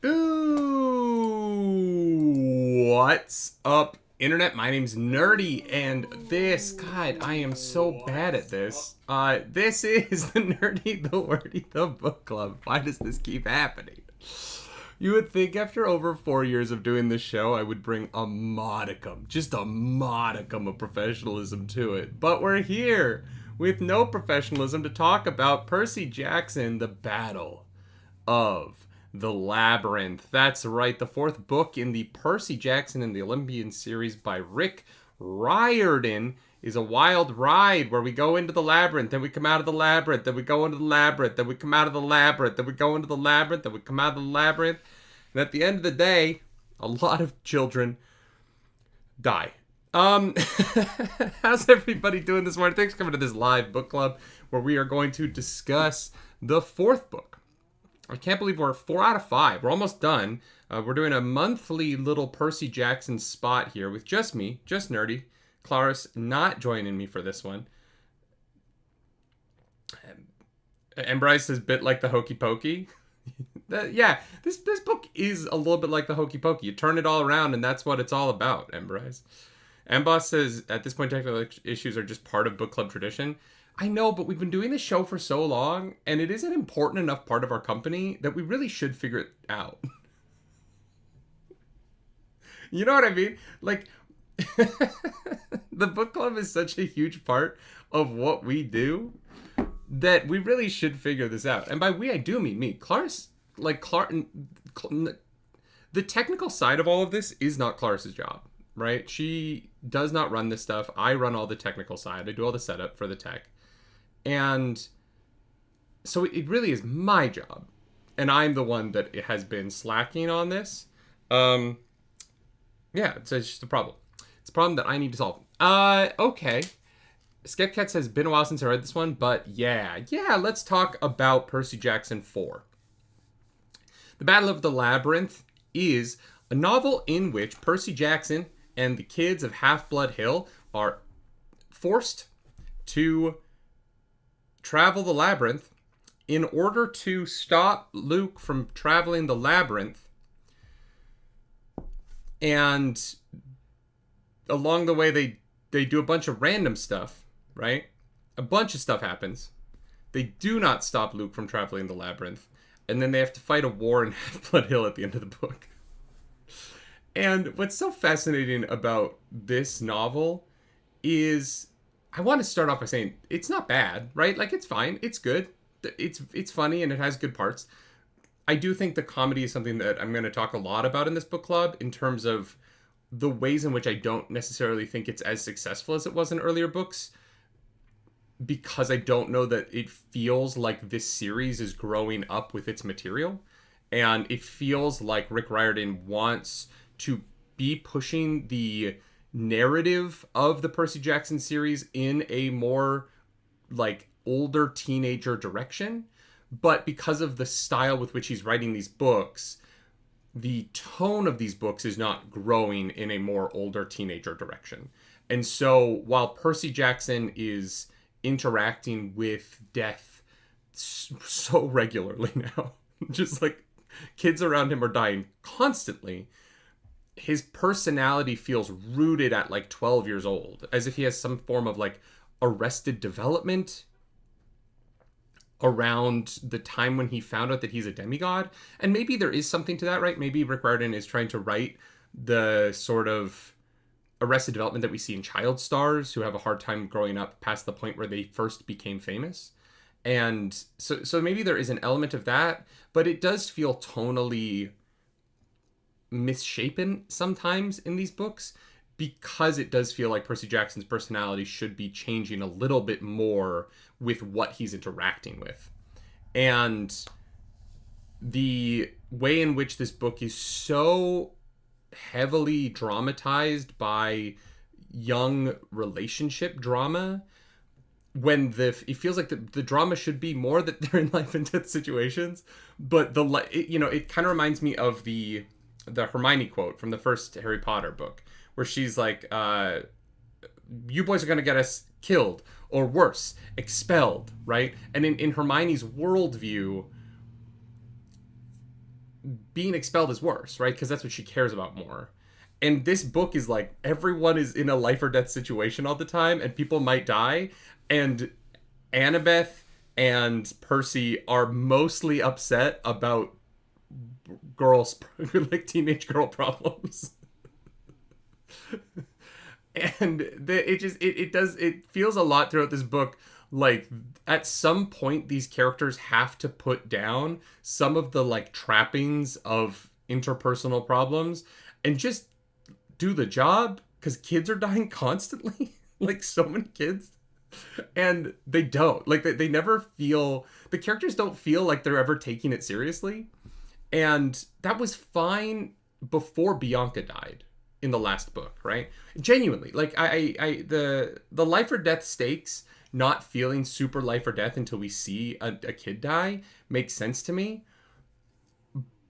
Ooh, what's up, internet? My name's Nerdy, and God, I am so bad at this. This is the Nerdy, the Wordy, the Book Club. Why does this keep happening? You would think after over 4 years of doing this show, I would bring a modicum, just a modicum of professionalism to it. But we're here with no professionalism to talk about Percy Jackson, the Battle of the Labyrinth. That's right, the fourth book in the Percy Jackson and the Olympian series by Rick Riordan is a wild ride where we go into the labyrinth, then we come out of the labyrinth, then we go into the labyrinth, then we come out of the labyrinth, then we go into the labyrinth, then we come out of the labyrinth. And at the end of the day, a lot of children die. How's everybody doing this morning? Thanks for coming to this live book club where we are going to discuss the fourth book. I can't believe we're 4 out of 5. We're almost done. We're doing a monthly little Percy Jackson spot here with just me, just Nerdy. Claris not joining me for this one. And Bryce is a bit like the Hokey Pokey. Yeah, this book is a little bit like the Hokey Pokey. You turn it all around, and that's what it's all about, Bryce. Boss says, at this point, technical issues are just part of book club tradition. I know, but we've been doing this show for so long, and it is an important enough part of our company that we really should figure it out. You know what I mean? Like, the book club is such a huge part of what we do that we really should figure this out. And by we, I do mean me. Claris, the technical side of all of this is not Claris's job, right? She does not run this stuff. I run all the technical side. I do all the setup for the tech. And so it really is my job. And I'm the one that has been slacking on this. Yeah, it's just a problem. It's a problem that I need to solve. Okay. Skepcat says, been a while since I read this one, but yeah, let's talk about Percy Jackson 4. The Battle of the Labyrinth is a novel in which Percy Jackson and the kids of Half-Blood Hill are forced to travel the labyrinth in order to stop Luke from traveling the labyrinth. And along the way, they do a bunch of random stuff, right? A bunch of stuff happens. They do not stop Luke from traveling the labyrinth. And then they have to fight a war in Half-Blood Hill at the end of the book. And what's so fascinating about this novel is, I want to start off by saying it's not bad, right? Like, it's fine. It's good. It's funny and it has good parts. I do think the comedy is something that I'm going to talk a lot about in this book club in terms of the ways in which I don't necessarily think it's as successful as it was in earlier books, because I don't know that it feels like this series is growing up with its material. And it feels like Rick Riordan wants to be pushing the narrative of the Percy Jackson series in a more like older teenager direction, but because of the style with which he's writing these books, the tone of these books is not growing in a more older teenager direction. And so while Percy Jackson is interacting with death so regularly now, just like kids around him are dying constantly, his personality feels rooted at like 12 years old, as if he has some form of like arrested development around the time when he found out that he's a demigod. And maybe there is something to that, right? Maybe Rick Riordan is trying to write the sort of arrested development that we see in child stars who have a hard time growing up past the point where they first became famous. And so maybe there is an element of that, but it does feel tonally misshapen sometimes in these books, because it does feel like Percy Jackson's personality should be changing a little bit more with what he's interacting with. And the way in which this book is so heavily dramatized by young relationship drama, when it feels like the drama should be more that they're in life and death situations, but it kind of reminds me of the Hermione quote from the first Harry Potter book, where she's like, you boys are going to get us killed, or worse, expelled, right? And in Hermione's worldview, being expelled is worse, right? Because that's what she cares about more. And this book is like, everyone is in a life or death situation all the time, and people might die. And Annabeth and Percy are mostly upset about girls, like teenage girl problems. And it feels a lot throughout this book like at some point these characters have to put down some of the like trappings of interpersonal problems and just do the job, because kids are dying constantly. Like so many kids, and they don't like they never feel, the characters don't feel like they're ever taking it seriously. And that was fine before Bianca died in the last book, right? Genuinely, like the life or death stakes not feeling super life or death until we see a kid die makes sense to me.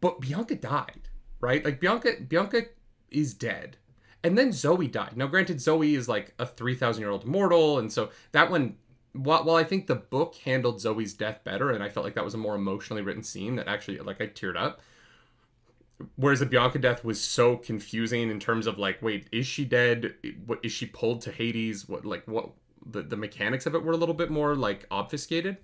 But Bianca died, right? Like Bianca is dead. And then Zoe died. Now, granted, Zoe is like a 3,000-year-old mortal, and so that one, while I think the book handled Zoe's death better, and I felt like that was a more emotionally written scene that actually, like, I teared up. Whereas the Bianca death was so confusing in terms of like, wait, is she dead? What is she pulled to Hades? What the mechanics of it were a little bit more like obfuscated.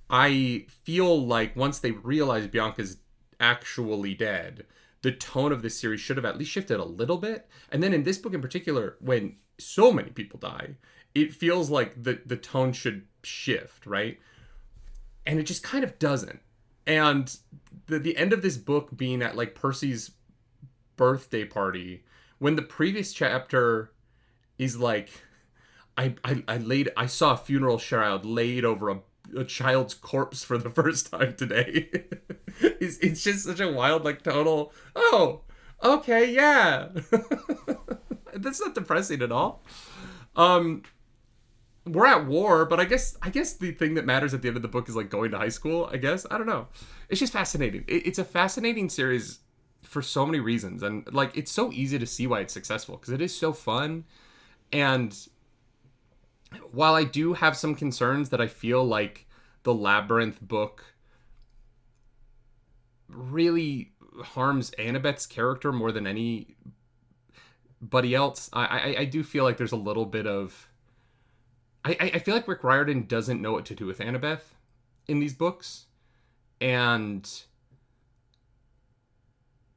I feel like once they realized Bianca's actually dead, the tone of this series should have at least shifted a little bit. And then in this book in particular, when so many people die, it feels like the tone should shift, right? And it just kind of doesn't. And the end of this book being at like Percy's birthday party, when the previous chapter is like, I saw a funeral shroud laid over a child's corpse for the first time today. It's just such a wild, like, total, oh, okay, yeah. That's not depressing at all. We're at war, but I guess the thing that matters at the end of the book is like going to high school, I guess. I don't know. It's just fascinating. It's a fascinating series for so many reasons. And like, it's so easy to see why it's successful because it is so fun. And while I do have some concerns that I feel like the Labyrinth book really harms Annabeth's character more than anybody else, I do feel like there's a little bit of... I feel like Rick Riordan doesn't know what to do with Annabeth in these books. And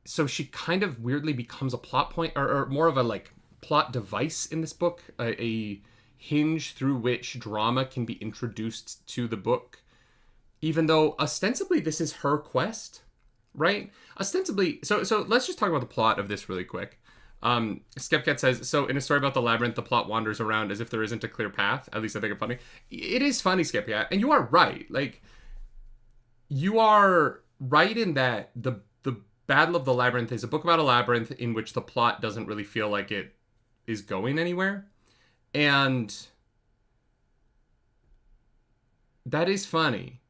so she kind of weirdly becomes a plot point, or more of a like plot device in this book, a hinge through which drama can be introduced to the book, even though ostensibly this is her quest, right? Ostensibly, so let's just talk about the plot of this really quick. Skepcat says, so in a story about the Labyrinth, the plot wanders around as if there isn't a clear path. At least I think it's funny. It is funny, Skepcat, and you are right. Like, you are right in that the Battle of the Labyrinth is a book about a labyrinth in which the plot doesn't really feel like it is going anywhere. And that is funny.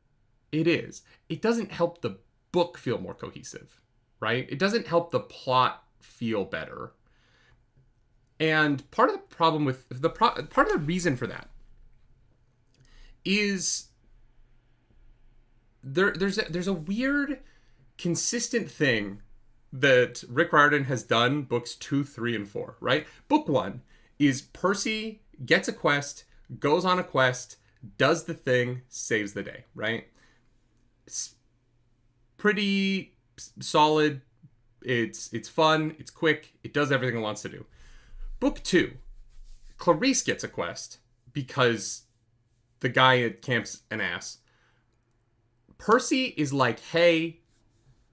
It is. It doesn't help the book feel more cohesive, right? It doesn't help the plot feel better. And part of the problem with part of the reason for that is there's a weird consistent thing that Rick Riordan has done books 2, 3, and 4, right? Book 1 is Percy gets a quest, goes on a quest, does the thing, saves the day, right? It's pretty solid. It's fun, it's quick, it does everything it wants to do. Book 2, Clarice gets a quest because the guy at camp's an ass. Percy is like, hey,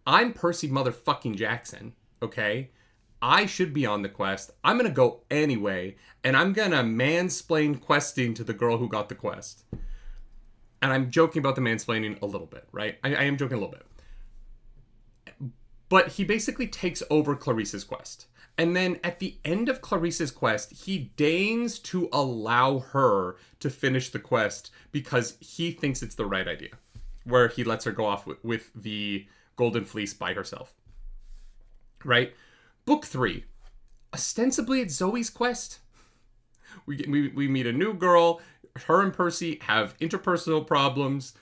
I'm Percy motherfucking Jackson, okay? I should be on the quest. I'm gonna go anyway, and I'm gonna mansplain questing to the girl who got the quest. And I'm joking about the mansplaining a little bit, right? I am joking a little bit. But he basically takes over Clarice's quest. And then at the end of Clarice's quest, he deigns to allow her to finish the quest because he thinks it's the right idea. Where he lets her go off with the Golden Fleece by herself. Right? Book 3. Ostensibly, it's Zoe's quest. We meet a new girl. Her and Percy have interpersonal problems.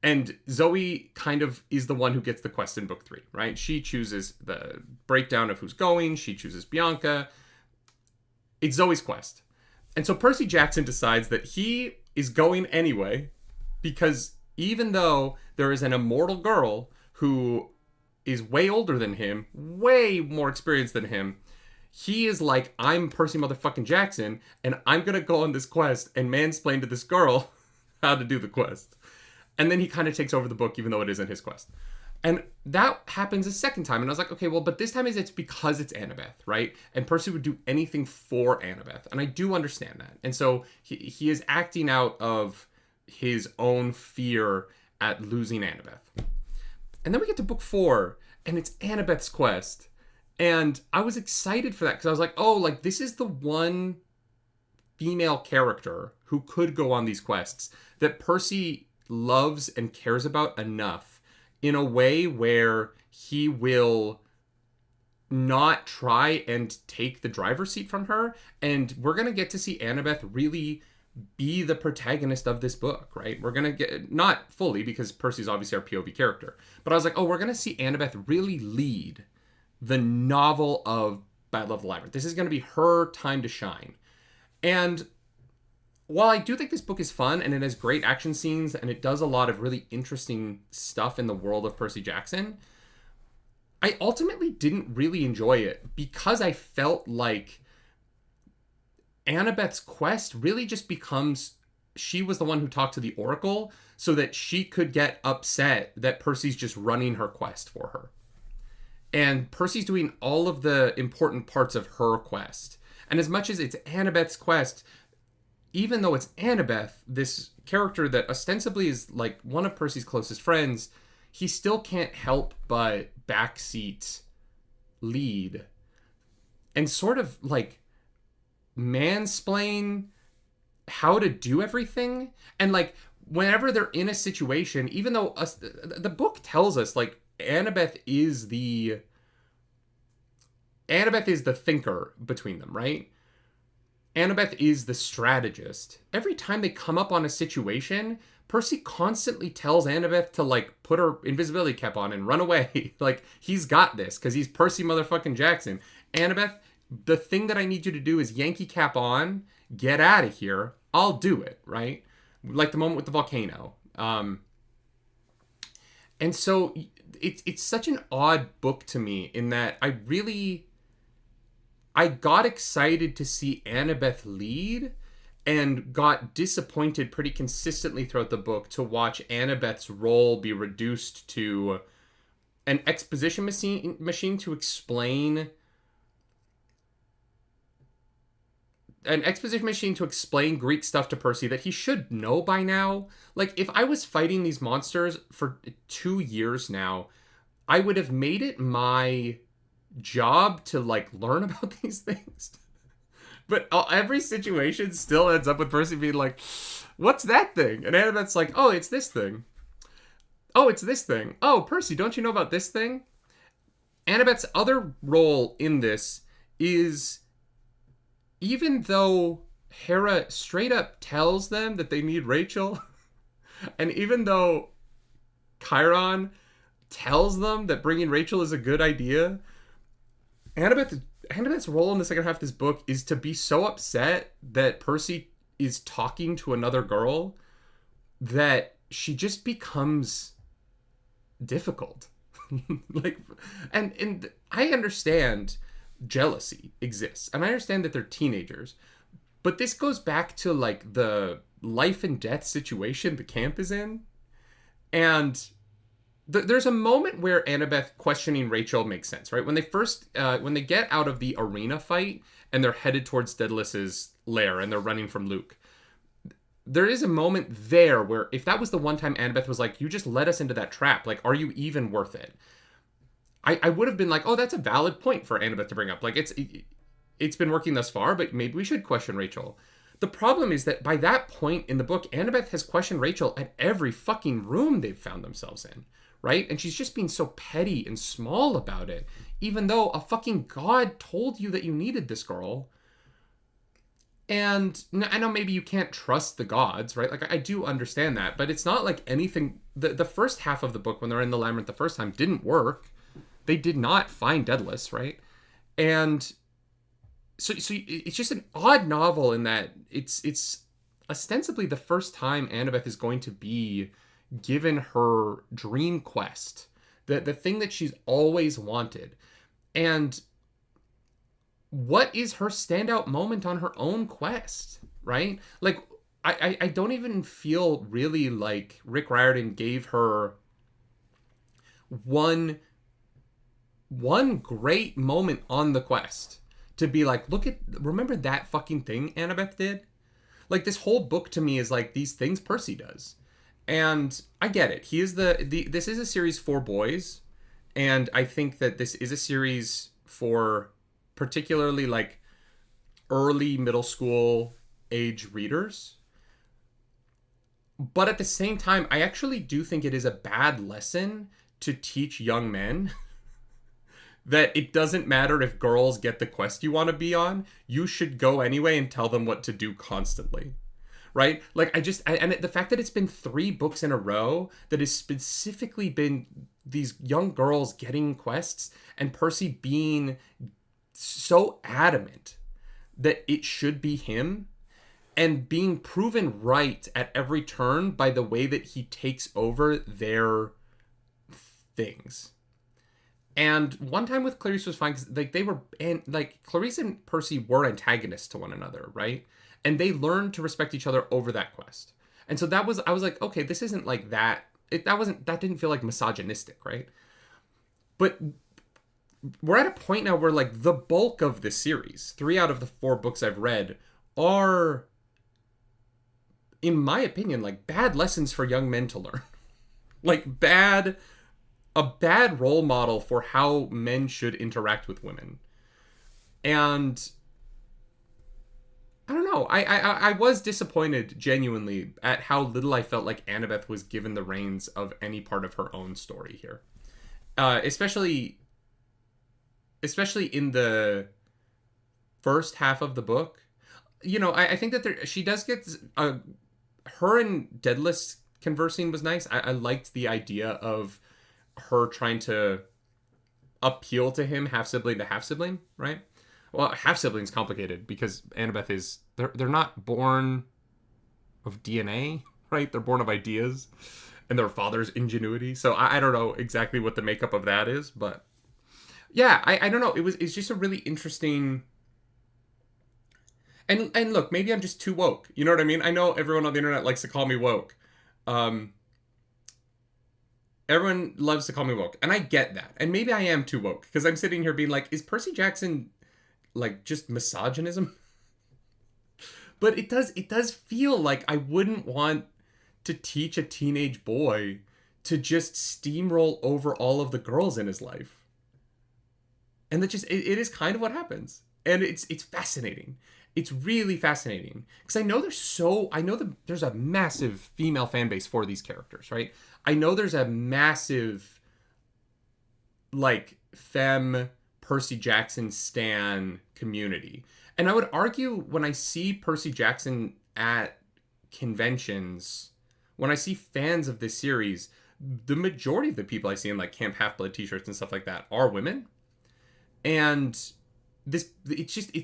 And Zoe kind of is the one who gets the quest in book 3, right? She chooses the breakdown of who's going. She chooses Bianca. It's Zoe's quest. And so Percy Jackson decides that he is going anyway, because even though there is an immortal girl who is way older than him, way more experienced than him, he is like, I'm Percy motherfucking Jackson, and I'm going to go on this quest and mansplain to this girl how to do the quest. And then he kind of takes over the book, even though it isn't his quest. And that happens a second time. And I was like, okay, well, but this time it's because it's Annabeth, right? And Percy would do anything for Annabeth. And I do understand that. And so he is acting out of his own fear at losing Annabeth. And then we get to book 4, and it's Annabeth's quest. And I was excited for that, because I was like, oh, like, this is the one female character who could go on these quests that Percy loves and cares about enough in a way where he will not try and take the driver's seat from her. And we're going to get to see Annabeth really be the protagonist of this book, right? We're going to get, not fully, because Percy's obviously our POV character, but I was like, oh, we're going to see Annabeth really lead the novel of Battle of the Labyrinth. This is going to be her time to shine. And while I do think this book is fun and it has great action scenes and it does a lot of really interesting stuff in the world of Percy Jackson, I ultimately didn't really enjoy it because I felt like Annabeth's quest really just becomes, she was the one who talked to the Oracle so that she could get upset that Percy's just running her quest for her. And Percy's doing all of the important parts of her quest. And as much as it's Annabeth's quest, even though it's Annabeth, this character that ostensibly is like one of Percy's closest friends, he still can't help but backseat lead and sort of like mansplain how to do everything. And like whenever they're in a situation, even though the book tells us like Annabeth is the thinker between them, right? Annabeth is the strategist. Every time they come up on a situation, Percy constantly tells Annabeth to like put her invisibility cap on and run away. Like, he's got this because he's Percy motherfucking Jackson. Annabeth, the thing that I need you to do is Yankee cap on, get out of here. I'll do it, right? Like the moment with the volcano. And so it's such an odd book to me in that I got excited to see Annabeth lead and got disappointed pretty consistently throughout the book to watch Annabeth's role be reduced to an exposition machine to explain Greek stuff to Percy that he should know by now. Like, if I was fighting these monsters for 2 years now, I would have made it my job to like learn about these things. But every situation still ends up with Percy being like, what's that thing? And Annabeth's like, oh, it's this thing. Oh, it's this thing. Oh, Percy, don't you know about this thing? Annabeth's other role in this is, even though Hera straight up tells them that they need Rachel, and even though Chiron tells them that bringing Rachel is a good idea, Annabeth's role in the second half of this book is to be so upset that Percy is talking to another girl that she just becomes difficult. Like, and I understand jealousy exists, and I understand that they're teenagers, but this goes back to like the life and death situation the camp is in, and there's a moment where Annabeth questioning Rachel makes sense, right? When they get out of the arena fight and they're headed towards Daedalus's lair and they're running from Luke, there is a moment there where if that was the one time Annabeth was like, you just led us into that trap, like, are you even worth it? I would have been like, oh, that's a valid point for Annabeth to bring up. Like, it's been working thus far, but maybe we should question Rachel. The problem is that by that point in the book, Annabeth has questioned Rachel at every fucking room they've found themselves in. Right? And she's just being so petty and small about it, even though a fucking god told you that you needed this girl. And I know maybe you can't trust the gods, right? Like, I do understand that, but it's not like anything. The first half of the book, when they're in the labyrinth the first time, didn't work. They did not find Daedalus, right? And so it's just an odd novel in that it's ostensibly the first time Annabeth is going to be given her dream quest, the thing that she's always wanted. And what is her standout moment on her own quest, right? Like, I don't even feel really like Rick Riordan gave her one great moment on the quest to be like, remember that fucking thing Annabeth did? Like, this whole book to me is like these things Percy does. And I get it. He is this is a series for boys, and I think that this is a series for particularly like early middle school age readers. But at the same time, I actually do think it is a bad lesson to teach young men that it doesn't matter if girls get the quest you want to be on, you should go anyway and tell them what to do constantly. Right? Like, and the fact that it's been 3 books in a row that has specifically been these young girls getting quests and Percy being so adamant that it should be him and being proven right at every turn by the way that he takes over their things. And one time with Clarice was fine because like they were, and like Clarice and Percy were antagonists to one another, right? And they learned to respect each other over that quest. And so I was like, okay, this isn't like that. That didn't feel like misogynistic, right? But we're at a point now where like the bulk of the series, 3 out of the 4 books I've read, are, in my opinion, like bad lessons for young men to learn. Like a bad role model for how men should interact with women. And I don't know. I was disappointed genuinely at how little I felt like Annabeth was given the reins of any part of her own story here. Especially in the first half of the book. You know, I think that she does get her and Daedalus conversing was nice. I liked the idea of her trying to appeal to him, half sibling to half sibling, right? Well, half sibling's complicated because Annabeth is they're not born of DNA, right? They're born of ideas and their father's ingenuity. So I don't know exactly what the makeup of that is, but yeah, I don't know. It's just a really interesting. And look, maybe I'm just too woke. You know what I mean? I know everyone on the internet likes to call me woke. Everyone loves to call me woke, and I get that. And maybe I am too woke because I'm sitting here being like, is Percy Jackson like just misogynism? But it does feel like I wouldn't want to teach a teenage boy to just steamroll over all of the girls in his life. And that just it is kind of what happens. And it's fascinating. It's really fascinating because I know there's a massive female fan base for these characters, right? I know there's a massive like femme Percy Jackson stan community. And I would argue when I see Percy Jackson at conventions, when I see fans of this series, the majority of the people I see in like Camp Half-Blood t-shirts and stuff like that are women. And it's interesting.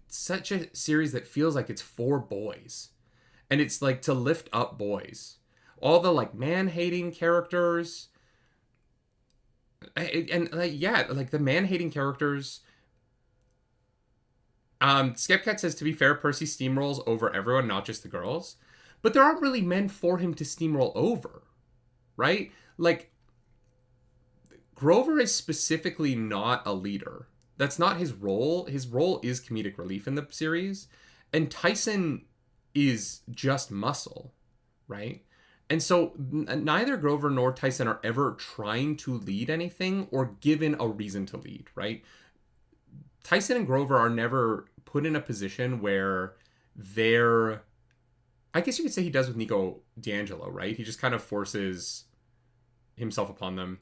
It's such a series that feels like it's for boys, and it's like to lift up boys. All the like man-hating characters, and like yeah, like the man-hating characters. Skepcat says, to be fair, Percy steamrolls over everyone, not just the girls, but there aren't really men for him to steamroll over, right? Like Grover is specifically not a leader. That's not his role. His role is comedic relief in the series. And Tyson is just muscle, right? And so neither Grover nor Tyson are ever trying to lead anything or given a reason to lead, right? Tyson and Grover are never put in a position where they're... I guess you could say he does with Nico D'Angelo, right? He just kind of forces himself upon them.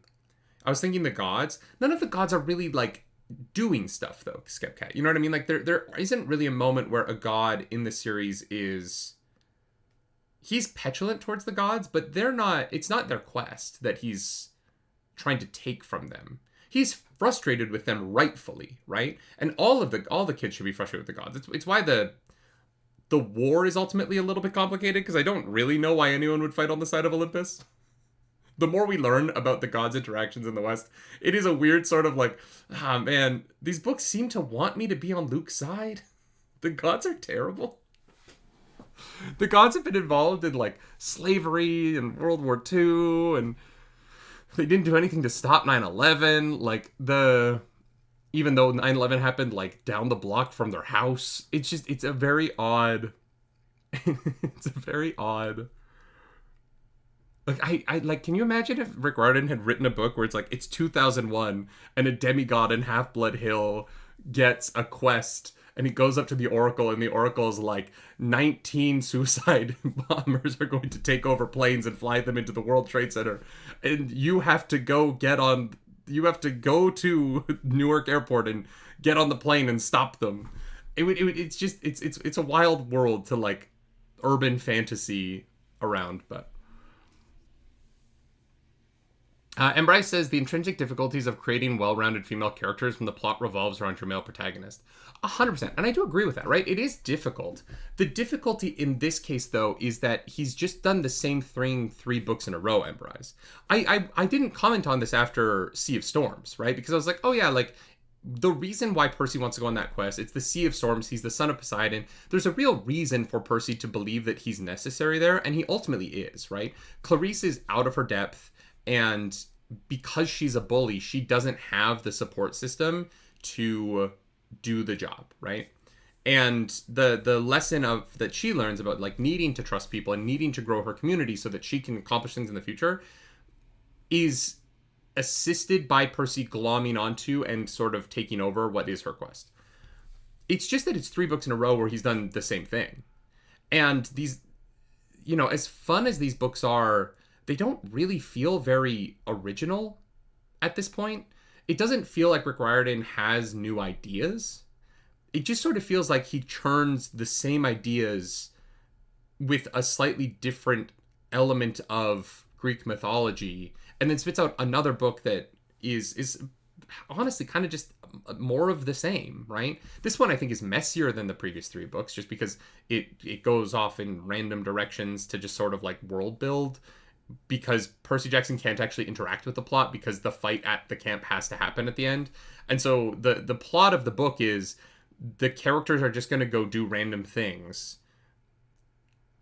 I was thinking the gods. None of the gods are really like doing stuff, though, Skepcat. You know what I mean? Like, there isn't really a moment where a god in the series is... He's petulant towards the gods, but they're not... It's not their quest that he's trying to take from them. He's frustrated with them rightfully, right? And all the kids should be frustrated with the gods. It's why the war is ultimately a little bit complicated, because I don't really know why anyone would fight on the side of Olympus. The more we learn about the gods' interactions in the West, it is a weird sort of like, man, these books seem to want me to be on Luke's side. The gods are terrible. The gods have been involved in, like, slavery and World War II, and they didn't do anything to stop 9/11. Like, even though 9/11 happened, like, down the block from their house, it's a very odd, it's a very odd... Like, I like, can you imagine if Rick Riordan had written a book where it's like, it's 2001, and a demigod in Half-Blood Hill gets a quest, and he goes up to the Oracle, and the Oracle's like, 19 suicide bombers are going to take over planes and fly them into the World Trade Center, and you have to go to Newark Airport and get on the plane and stop them. It's a wild world to, like, urban fantasy around, but... and Bryce says, the intrinsic difficulties of creating well-rounded female characters when the plot revolves around your male protagonist. 100%. And I do agree with that, right? It is difficult. The difficulty in this case, though, is that he's just done the same thing 3 books in a row, Bryce. I didn't comment on this after Sea of Storms, right? Because I was like, oh yeah, like, the reason why Percy wants to go on that quest, it's the Sea of Storms, he's the son of Poseidon. There's a real reason for Percy to believe that he's necessary there, and he ultimately is, right? Clarisse is out of her depth, and because she's a bully, she doesn't have the support system to do the job, right? And the lesson of that she learns about, like, needing to trust people and needing to grow her community so that she can accomplish things in the future is assisted by Percy glomming onto and sort of taking over what is her quest. It's just that it's 3 books in a row where he's done the same thing. And these, you know, as fun as these books are, they don't really feel very original at this point. It doesn't feel like Rick Riordan has new ideas. It just sort of feels like he churns the same ideas with a slightly different element of Greek mythology, and then spits out another book that is honestly kind of just more of the same, right? This one I think is messier than the previous 3 books, just because it goes off in random directions to just sort of like world build, because Percy Jackson can't actually interact with the plot because the fight at the camp has to happen at the end. And so the plot of the book is the characters are just going to go do random things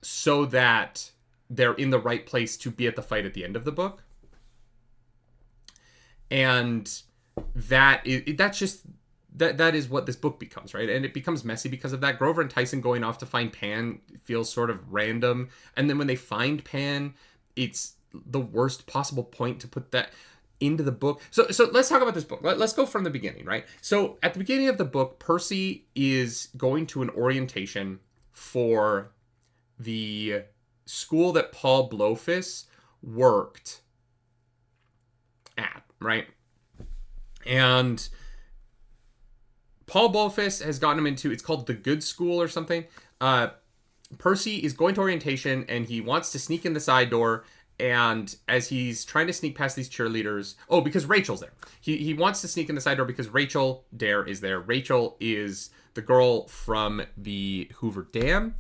so that they're in the right place to be at the fight at the end of the book. And that is what this book becomes, right? And it becomes messy because of that. Grover and Tyson going off to find Pan feels sort of random. And then when they find Pan, it's the worst possible point to put that into the book. So let's talk about this book. Let's go from the beginning, right? So at the beginning of the book, Percy is going to an orientation for the school that Paul Blowfish worked at, right? And Paul Blowfish has gotten him into, it's called the Good School or something. Percy is going to orientation, and he wants to sneak in the side door, and as he's trying to sneak past these cheerleaders... Oh, because Rachel's there. He wants to sneak in the side door because Rachel Dare is there. Rachel is the girl from the Hoover Dam,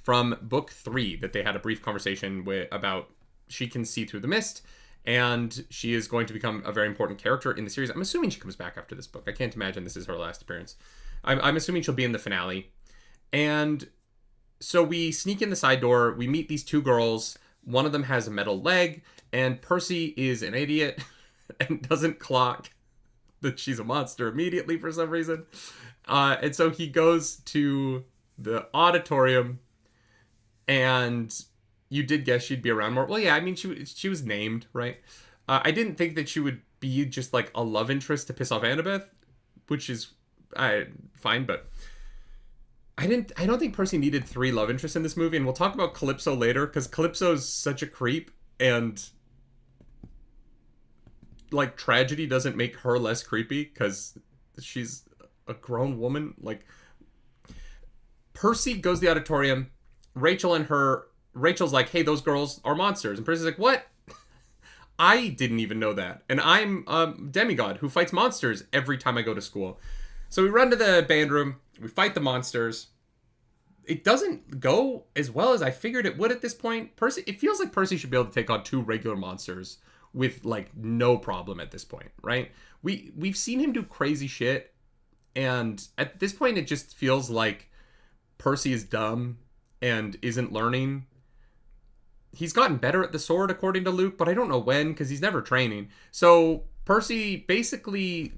from book 3, that they had a brief conversation about. She can see through the mist, and she is going to become a very important character in the series. I'm assuming she comes back after this book. I can't imagine this is her last appearance. I'm assuming she'll be in the finale. And so we sneak in the side door. We meet these 2 girls. One of them has a metal leg, and Percy is an idiot and doesn't clock that she's a monster immediately for some reason. And so he goes to the auditorium, and you did guess she'd be around more. Well, yeah, I mean, she was named, right? I didn't think that she would be just like a love interest to piss off Annabeth, which is fine, but I don't think Percy needed 3 love interests in this movie, and we'll talk about Calypso later, because Calypso's such a creep, and like tragedy doesn't make her less creepy, because she's a grown woman. Like, Percy goes to the auditorium. Rachel's like, hey, those girls are monsters. And Percy's like, what? I didn't even know that. And I'm a demigod who fights monsters every time I go to school. So we run to the band room. We fight the monsters. It doesn't go as well as I figured it would at this point. It feels like Percy should be able to take on 2 regular monsters with, like, no problem at this point, right? We've seen him do crazy shit. And at this point, it just feels like Percy is dumb and isn't learning. He's gotten better at the sword, according to Luke, but I don't know when, because he's never training. So Percy basically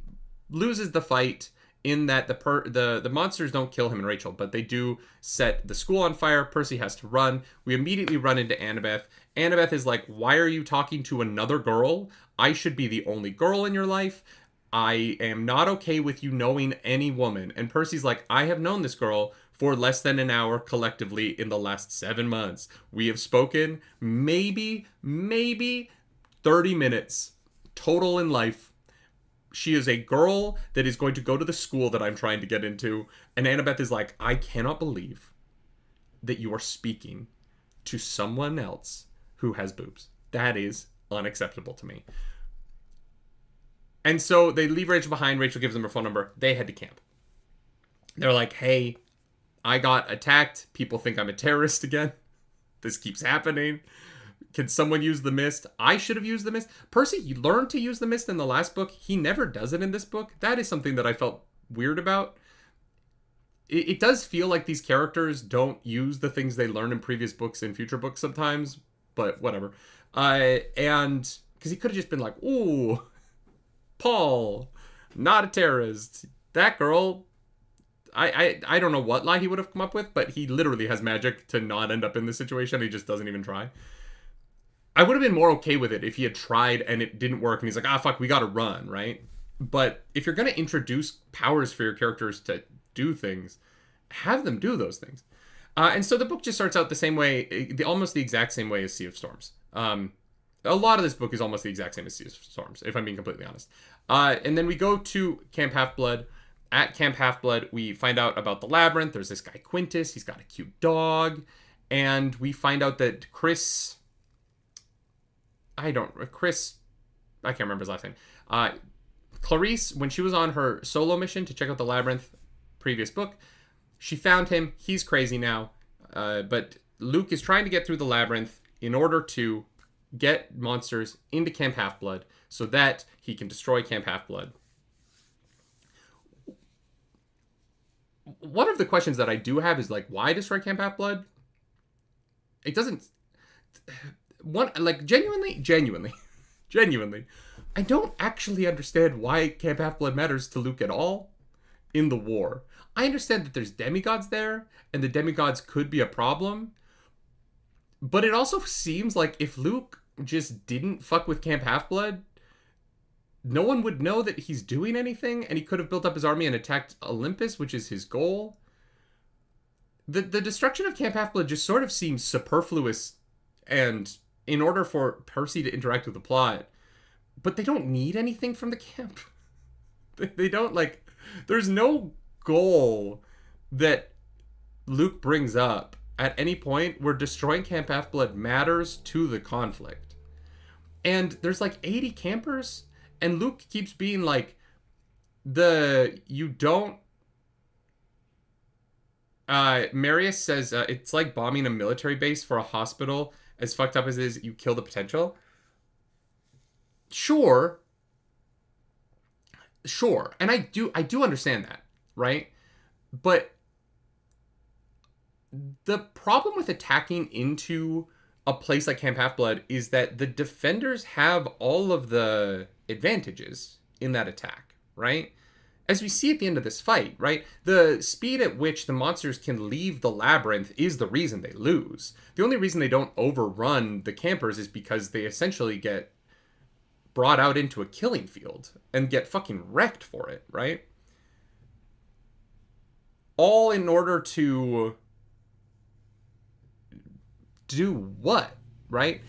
loses the fight in that the monsters don't kill him and Rachel, but they do set the school on fire. Percy has to run. We immediately run into Annabeth. Annabeth is like, why are you talking to another girl? I should be the only girl in your life. I am not okay with you knowing any woman. And Percy's like, I have known this girl for less than an hour collectively in the last 7 months. We have spoken maybe 30 minutes total in life. She is a girl that is going to go to the school that I'm trying to get into. And Annabeth is like, I cannot believe that you are speaking to someone else who has boobs. That is unacceptable to me. And so they leave Rachel behind. Rachel gives them her phone number. They head to camp. They're like, hey, I got attacked. People think I'm a terrorist again. This keeps happening. Can someone use the mist? I should have used the mist. Percy learned to use the mist in the last book. He never does it in this book. That is something that I felt weird about. It does feel like these characters don't use the things they learn in previous books in future books sometimes, but whatever. And because he could have just been like, ooh, Paul, not a terrorist. That girl, I don't know what lie he would have come up with, but he literally has magic to not end up in this situation. He just doesn't even try. I would have been more okay with it if he had tried and it didn't work and he's like, fuck, we gotta run, right? But if you're gonna introduce powers for your characters to do things, have them do those things. And so the book just starts out the same way, almost the exact same way as Sea of Storms. A lot of this book is almost the exact same as Sea of Storms, if I'm being completely honest. And then we go to Camp Half-Blood. At Camp Half-Blood, we find out about the Labyrinth. There's this guy, Quintus. He's got a cute dog. And we find out that I can't remember his last name. Clarice, when she was on her solo mission to check out the Labyrinth, previous book, she found him. He's crazy now. But Luke is trying to get through the Labyrinth in order to get monsters into Camp Half-Blood so that he can destroy Camp Half-Blood. One of the questions that I do have is, like, why destroy Camp Half-Blood? It doesn't... genuinely, I don't actually understand why Camp Half-Blood matters to Luke at all in the war. I understand that there's demigods there, and the demigods could be a problem, but it also seems like if Luke just didn't fuck with Camp Half-Blood, no one would know that he's doing anything, and he could have built up his army and attacked Olympus, which is his goal. The destruction of Camp Half-Blood just sort of seems superfluous, and in order for Percy to interact with the plot, but they don't need anything from the camp. They don't, like, there's no goal that Luke brings up at any point where destroying Camp Half-Blood matters to the conflict. And there's like 80 campers, and Luke keeps being like, Marius says it's like bombing a military base for a hospital. As fucked up as it is, you kill the potential. Sure. And I do understand that, right? But the problem with attacking into a place like Camp Half-Blood is that the defenders have all of the advantages in that attack, right? As we see at the end of this fight, right? The speed at which the monsters can leave the labyrinth is the reason they lose. The only reason they don't overrun the campers is because they essentially get brought out into a killing field and get fucking wrecked for it, right? All in order to do what, right?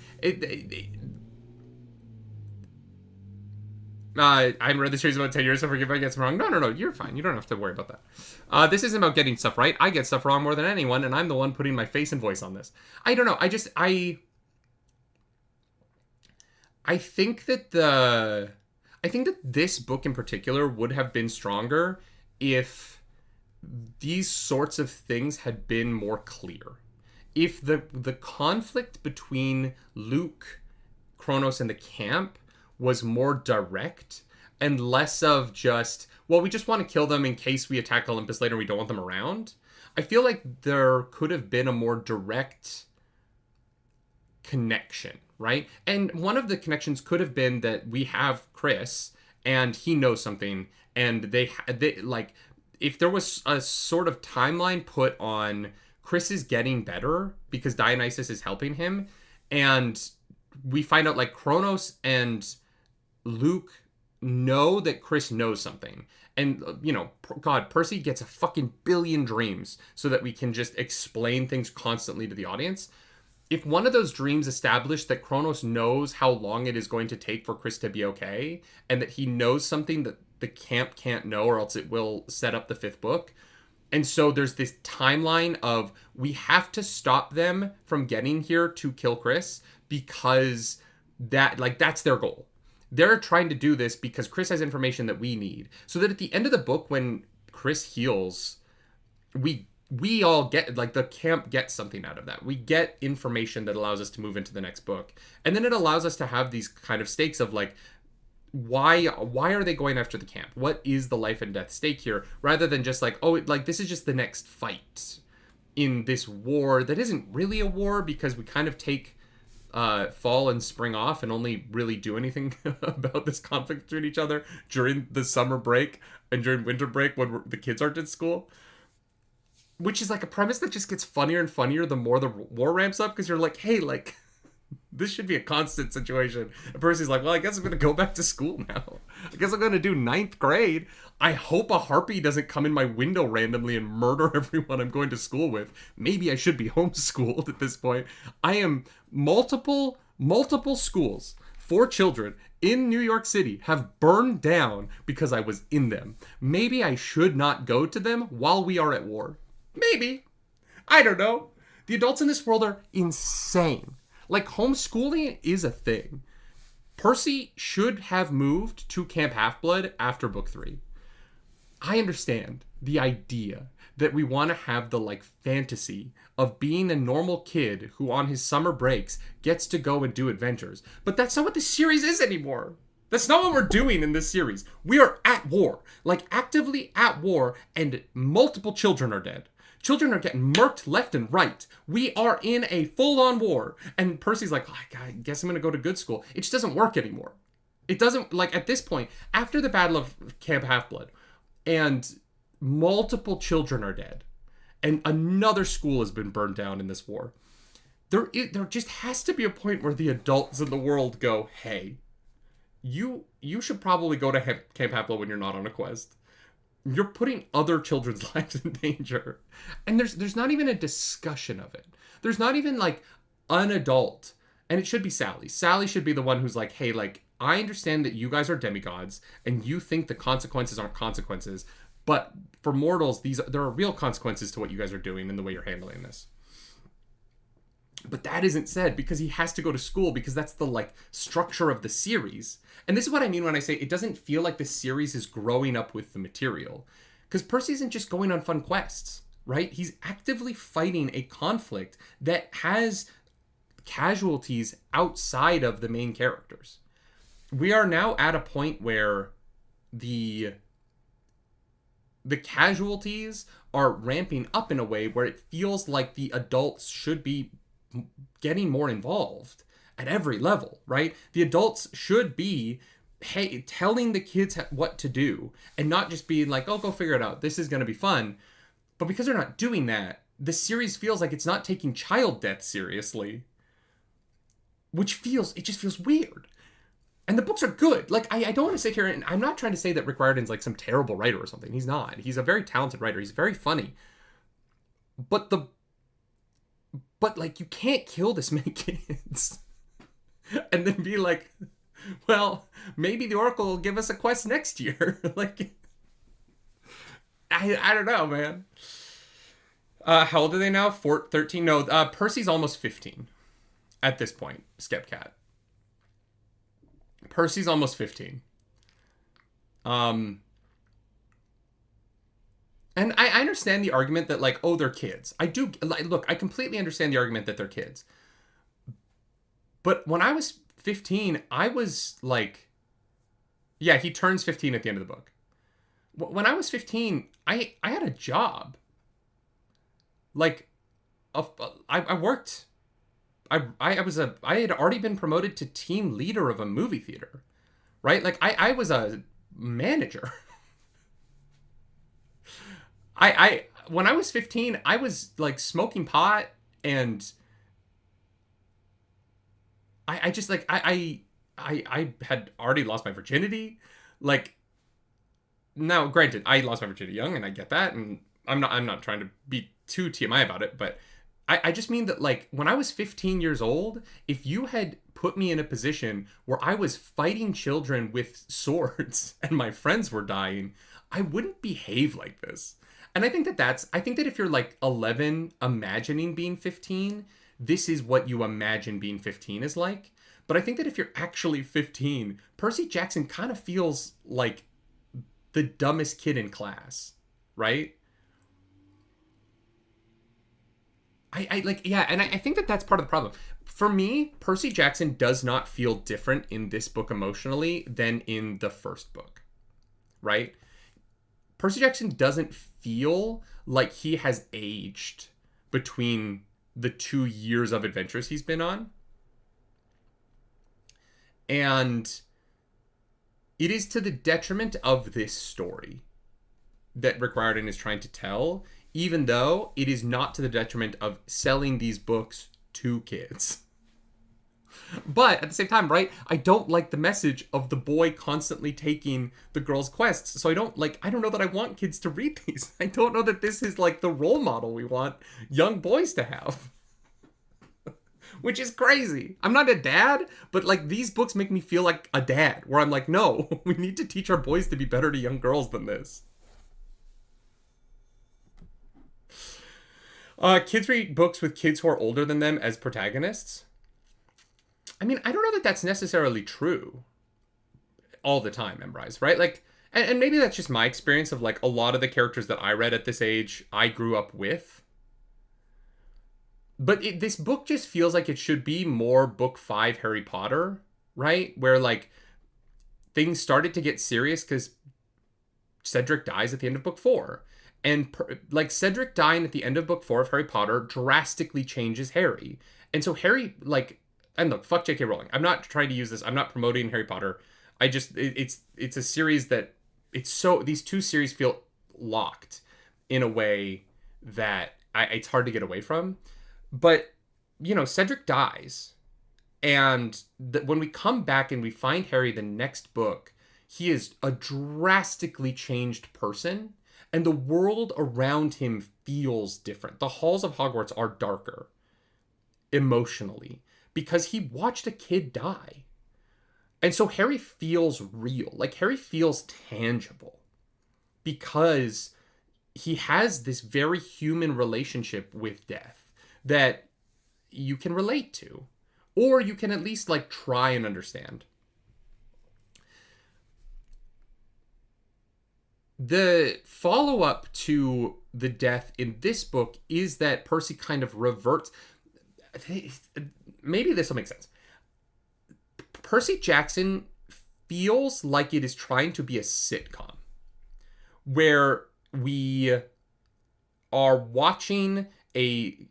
I read the series about 10 years, so forgive if I get some wrong. No, you're fine. You don't have to worry about that. This isn't about getting stuff right. I get stuff wrong more than anyone, and I'm the one putting my face and voice on this. I don't know. I think that this book in particular would have been stronger if these sorts of things had been more clear. If the conflict between Luke, Kronos, and the camp was more direct and less of just, well, we just want to kill them in case we attack Olympus later and we don't want them around. I feel like there could have been a more direct connection, right? And one of the connections could have been that we have Chris and he knows something, and they like, if there was a sort of timeline put on Chris is getting better because Dionysus is helping him, and we find out like Kronos and Luke know that Chris knows something. And, God, Percy gets a fucking billion dreams so that we can just explain things constantly to the audience. If one of those dreams established that Kronos knows how long it is going to take for Chris to be okay, and that he knows something that the camp can't know or else it will set up the fifth book. And so there's this timeline of we have to stop them from getting here to kill Chris because that's their goal. They're trying to do this because Chris has information that we need. So that at the end of the book, when Chris heals, we all get, like, the camp gets something out of that. We get information that allows us to move into the next book. And then it allows us to have these kind of stakes of, like, why are they going after the camp? What is the life and death stake here? Rather than just like, this is just the next fight in this war that isn't really a war because we kind of take fall and spring off and only really do anything about this conflict between each other during the summer break and during winter break when the kids aren't in school. Which is like a premise that just gets funnier and funnier the more the war ramps up, because you're like, hey, like, this should be a constant situation. And Percy's like, well, I guess I'm going to go back to school now. I guess I'm going to do 9th grade. I hope a harpy doesn't come in my window randomly and murder everyone I'm going to school with. Maybe I should be homeschooled at this point. I am multiple schools for children in New York City have burned down because I was in them. Maybe I should not go to them while we are at war. Maybe. I don't know. The adults in this world are insane. Like, homeschooling is a thing. Percy should have moved to Camp Half-Blood after book 3. I understand the idea that we want to have the, like, fantasy of being a normal kid who on his summer breaks gets to go and do adventures. But that's not what this series is anymore. That's not what we're doing in this series. We are at war. Like, actively at war, and multiple children are dead. Children are getting murked left and right. We are in a full-on war. And Percy's like, I guess I'm going to go to good school. It just doesn't work anymore. It doesn't, like, at this point, after the Battle of Camp Half-Blood, and multiple children are dead, and another school has been burned down in this war, there just has to be a point where the adults in the world go, hey, you should probably go to Camp Half-Blood when you're not on a quest. You're putting other children's lives in danger. And there's not even a discussion of it. There's not even, like, an adult. And it should be Sally. Sally should be the one who's like, hey, like, I understand that you guys are demigods and you think the consequences aren't consequences, but for mortals, there are real consequences to what you guys are doing and the way you're handling this. But that isn't said because he has to go to school, because that's the, like, structure of the series. And this is what I mean when I say it doesn't feel like the series is growing up with the material. Because Percy isn't just going on fun quests, right? He's actively fighting a conflict that has casualties outside of the main characters. We are now at a point where the casualties are ramping up in a way where it feels like the adults should be getting more involved at every level, right? The adults should be, hey, telling the kids what to do and not just being like, oh, go figure it out. This is going to be fun. But because they're not doing that, the series feels like it's not taking child death seriously, which just feels weird. And the books are good. Like, I don't want to sit here and I'm not trying to say that Rick Riordan's like some terrible writer or something. He's not. He's a very talented writer. He's very funny. But like, you can't kill this many kids and then be like, Well, maybe the Oracle will give us a quest next year. Like, I don't know, man. How old are they now? 13? No, Percy's almost 15 at this point, Skepcat. Percy's almost 15. Um, and I understand the argument that, like, oh, they're kids. I do, like, look, I completely understand the argument that they're kids. But when I was 15, I was like, yeah, he turns 15 at the end of the book. When I was 15, I had a job. Like, I worked. I had already been promoted to team leader of a movie theater, right? Like, I was a manager. When I was 15, I was like smoking pot, and I just like I had already lost my virginity. Like, now granted, I lost my virginity young, and I get that, and I'm not trying to be too TMI about it, but I just mean that, like, when I was 15 years old, if you had put me in a position where I was fighting children with swords and my friends were dying, I wouldn't behave like this. And I think that if you're like 11 imagining being 15, this is what you imagine being 15 is like. But I think that if you're actually 15, Percy Jackson kind of feels like the dumbest kid in class, right? I like, yeah, and I think that that's part of the problem. For me, Percy Jackson does not feel different in this book emotionally than in the first book, right? Percy Jackson doesn't feel like he has aged between the 2 years of adventures he's been on. And it is to the detriment of this story that Rick Riordan is trying to tell, even though it is not to the detriment of selling these books to kids. But at the same time, right, I don't like the message of the boy constantly taking the girl's quests. So I don't know that I want kids to read these. I don't know that this is like the role model we want young boys to have. Which is crazy. I'm not a dad, but like, these books make me feel like a dad, where I'm like, no, we need to teach our boys to be better to young girls than this. Kids read books with kids who are older than them as protagonists. I mean, I don't know that that's necessarily true all the time, Embrise, right? Like, and maybe that's just my experience of, like, a lot of the characters that I read at this age, I grew up with. But this book just feels like it should be more book 5 Harry Potter, right? Where, like, things started to get serious because Cedric dies at the end of book 4. And, like, Cedric dying at the end of book 4 of Harry Potter drastically changes Harry. And so Harry, like, and look, fuck J.K. Rowling. I'm not trying to use this. I'm not promoting Harry Potter. I just, it's a series that, these two series feel locked in a way that it's hard to get away from. But, you know, Cedric dies. And when we come back and we find Harry the next book, he is a drastically changed person. And the world around him feels different. The halls of Hogwarts are darker emotionally because he watched a kid die. And so Harry feels real. Like, Harry feels tangible because he has this very human relationship with death that you can relate to, or you can at least, like, try and understand. The follow-up to the death in this book is that Percy kind of reverts. Maybe this will make sense. Percy Jackson feels like it is trying to be a sitcom where we are watching a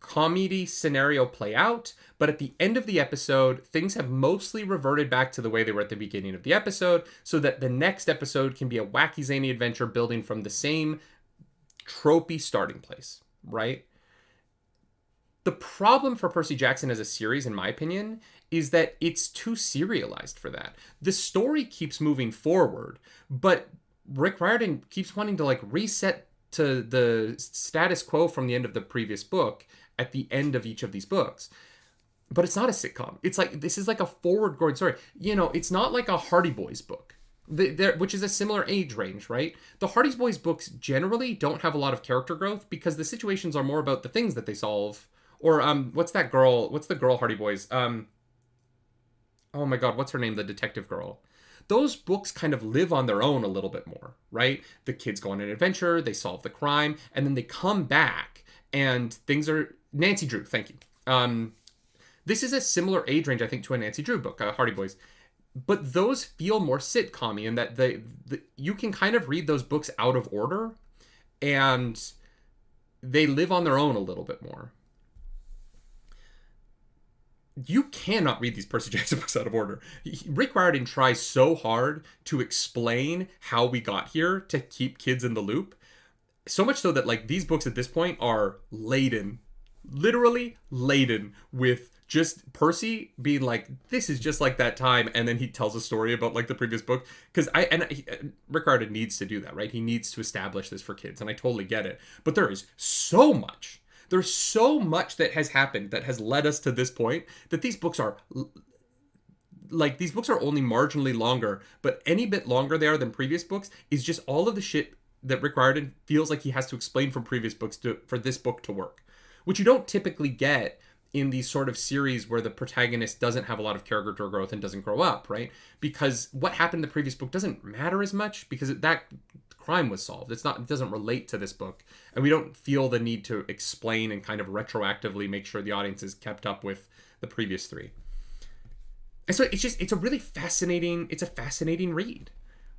comedy scenario play out, but at the end of the episode, things have mostly reverted back to the way they were at the beginning of the episode, so that the next episode can be a wacky, zany adventure building from the same tropey starting place, right? The problem for Percy Jackson as a series, in my opinion, is that it's too serialized for that. The story keeps moving forward, but Rick Riordan keeps wanting to, like, reset to the status quo from the end of the previous book at the end of each of these books. but it's not a sitcom. It's like, this is like a forward going story. You know, it's not like a Hardy Boys book, which is a similar age range, right? The Hardy Boys books generally don't have a lot of character growth because the situations are more about the things that they solve. Or what's that girl? What's the girl Hardy Boys? Oh my God, what's her name? The detective girl. Those books kind of live on their own a little bit more, right? The kids go on an adventure, they solve the crime, and then they come back and things are... Nancy Drew, thank you. This is a similar age range, I think, to a Nancy Drew book, Hardy Boys. But those feel more sitcom-y in that you can kind of read those books out of order and they live on their own a little bit more. You cannot read these Percy Jackson books out of order. Rick Riordan tries so hard to explain how we got here to keep kids in the loop. So much so that, like, these books at this point are laden, literally laden with just Percy being like, this is just like that time. And then he tells a story about, like, the previous book. Because Rick Riordan needs to do that, right? He needs to establish this for kids. And I totally get it. But there is so much. There's so much that has happened that has led us to this point that these books are like, these books are only marginally longer, but any bit longer they are than previous books is just all of the shit that Rick Riordan feels like he has to explain from previous books for this book to work, which you don't typically get in these sort of series where the protagonist doesn't have a lot of character growth and doesn't grow up, right? Because what happened in the previous book doesn't matter as much because that crime was solved. It doesn't relate to this book. And we don't feel the need to explain and kind of retroactively make sure the audience is kept up with the previous three. And so it's a really fascinating read.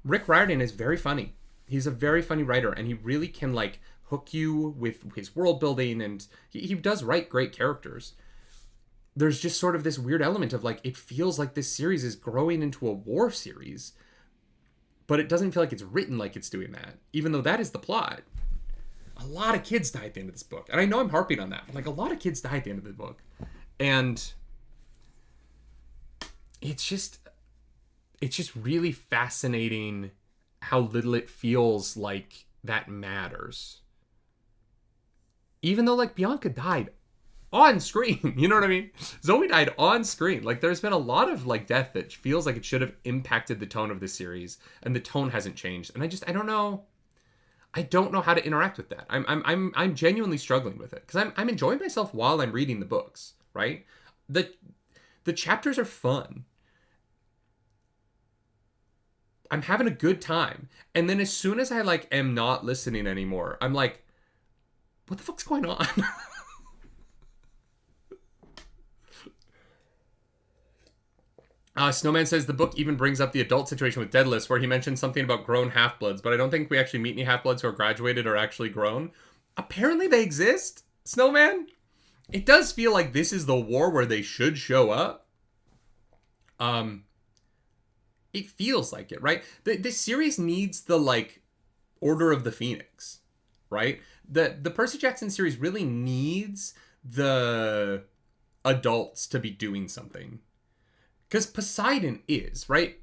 Rick Riordan is very funny. He's a very funny writer and he really can, like, hook you with his world building, and he does write great characters. There's just sort of this weird element of, like, it feels like this series is growing into a war series, but it doesn't feel like it's written like it's doing that, even though that is the plot. A lot of kids die at the end of this book. And I know I'm harping on that, but, like, a lot of kids die at the end of the book. And it's just really fascinating how little it feels like that matters. Even though, like, Bianca died on screen, you know what I mean? Zoe died on screen. Like, there's been a lot of, like, death that feels like it should have impacted the tone of the series, and the tone hasn't changed. And I don't know how to interact with that. I'm genuinely struggling with it because I'm enjoying myself while I'm reading the books, right? The chapters are fun. I'm having a good time. And then as soon as I, like, am not listening anymore, I'm like, what the fuck's going on? Snowman says the book even brings up the adult situation with Daedalus, where he mentions something about grown half-bloods, but I don't think we actually meet any half-bloods who are graduated or actually grown. Apparently they exist, Snowman. It does feel like this is the war where they should show up. It feels like it, right? This series needs the, like, Order of the Phoenix, right? The Percy Jackson series really needs the adults to be doing something. Because Poseidon is, right?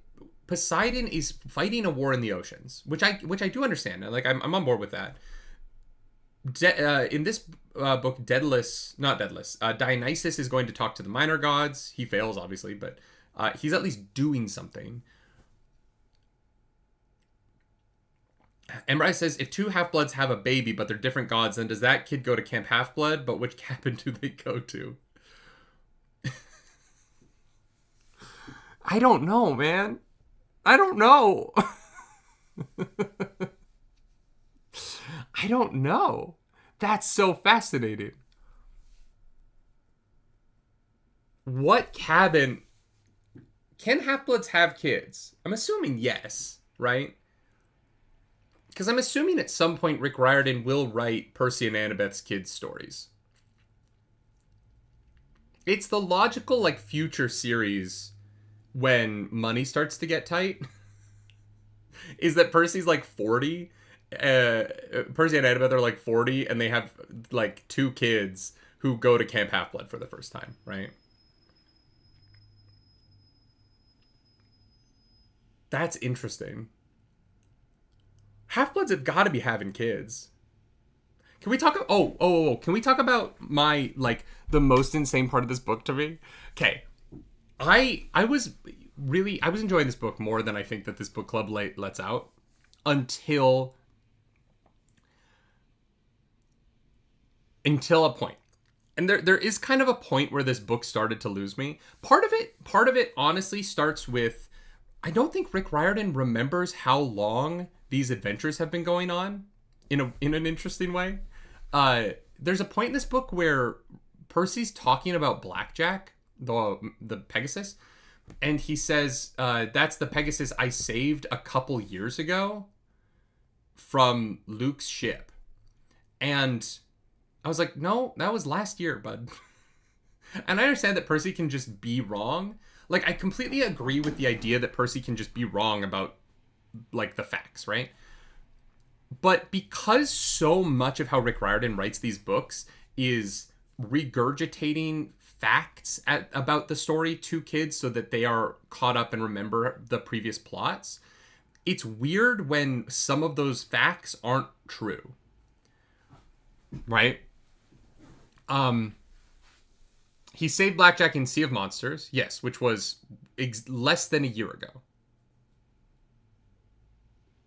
Poseidon is fighting a war in the oceans, which I do understand. Like, I'm on board with that. In this book, Dionysus is going to talk to the minor gods. He fails, obviously, but he's at least doing something. Embry says, if two half-bloods have a baby, but they're different gods, then does that kid go to Camp Half-Blood? But which cabin do they go to? I don't know, man. I don't know. I don't know. That's so fascinating. What cabin... Can half-bloods have kids? I'm assuming yes, right? Because I'm assuming at some point Rick Riordan will write Percy and Annabeth's kids' stories. It's the logical, like, future series when money starts to get tight. Is that Percy's, like, 40. Percy and Annabeth are, like, 40, and they have, like, 2 kids who go to Camp Half-Blood for the first time, right? That's interesting. Half-Bloods have got to be having kids. Can we talk? Can we talk about my like the most insane part of this book to me? Okay, I was enjoying this book more than I think that this book club lets out until a point. And there is kind of a point where this book started to lose me. Part of it honestly starts with, I don't think Rick Riordan remembers how long these adventures have been going on in an interesting way. There's a point in this book where Percy's talking about Blackjack, the Pegasus, and he says, that's the Pegasus I saved a couple years ago from Luke's ship. And I was like, no, that was last year, bud. And I understand that Percy can just be wrong. Like, I completely agree with the idea that Percy can just be wrong about, like, the facts, right? But because so much of how Rick Riordan writes these books is regurgitating facts about the story to kids so that they are caught up and remember the previous plots, it's weird when some of those facts aren't true. Right? He saved Blackjack in Sea of Monsters, yes, which was less than a year ago.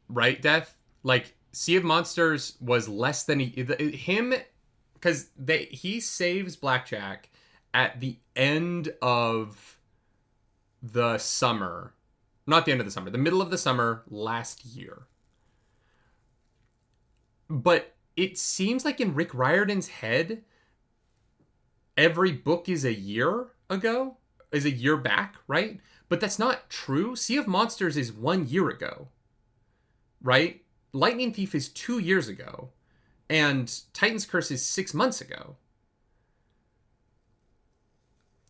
Right, Death? Like, Sea of Monsters was less than because he saves Blackjack at the end of the summer. Not the end of the summer, the middle of the summer last year. But it seems like in Rick Riordan's head, every book is a year back, right? But that's not true. Sea of Monsters is 1 year ago, right? Lightning Thief is 2 years ago, and Titan's Curse is 6 months ago.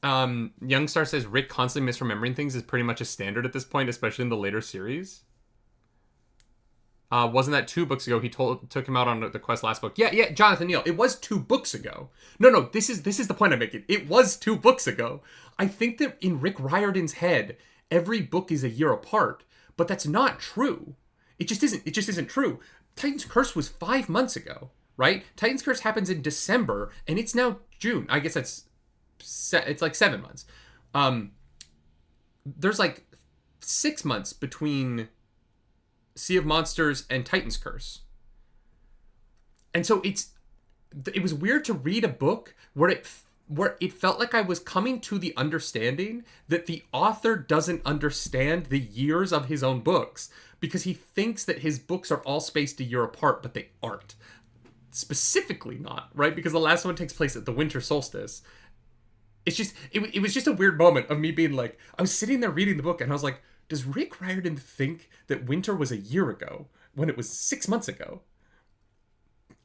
Youngstar says Rick constantly misremembering things is pretty much a standard at this point, especially in the later series. Wasn't that 2 books ago? He took him out on the quest last book. Yeah, Jonathan Neal. It was 2 books ago. No. This is the point I'm making. It was 2 books ago. I think that in Rick Riordan's head, every book is a year apart, but that's not true. It just isn't. It just isn't true. Titan's Curse was 5 months ago, right? Titan's Curse happens in December, and it's now June. I guess it's like 7 months. There's like 6 months between Sea of Monsters and Titan's Curse. And so it was weird to read a book where it felt like I was coming to the understanding that the author doesn't understand the years of his own books because he thinks that his books are all spaced a year apart, but they aren't. Specifically not, right? Because the last one takes place at the winter solstice. It's just, it was just a weird moment of me being like, I was sitting there reading the book and I was like, does Rick Riordan think that winter was a year ago when it was 6 months ago?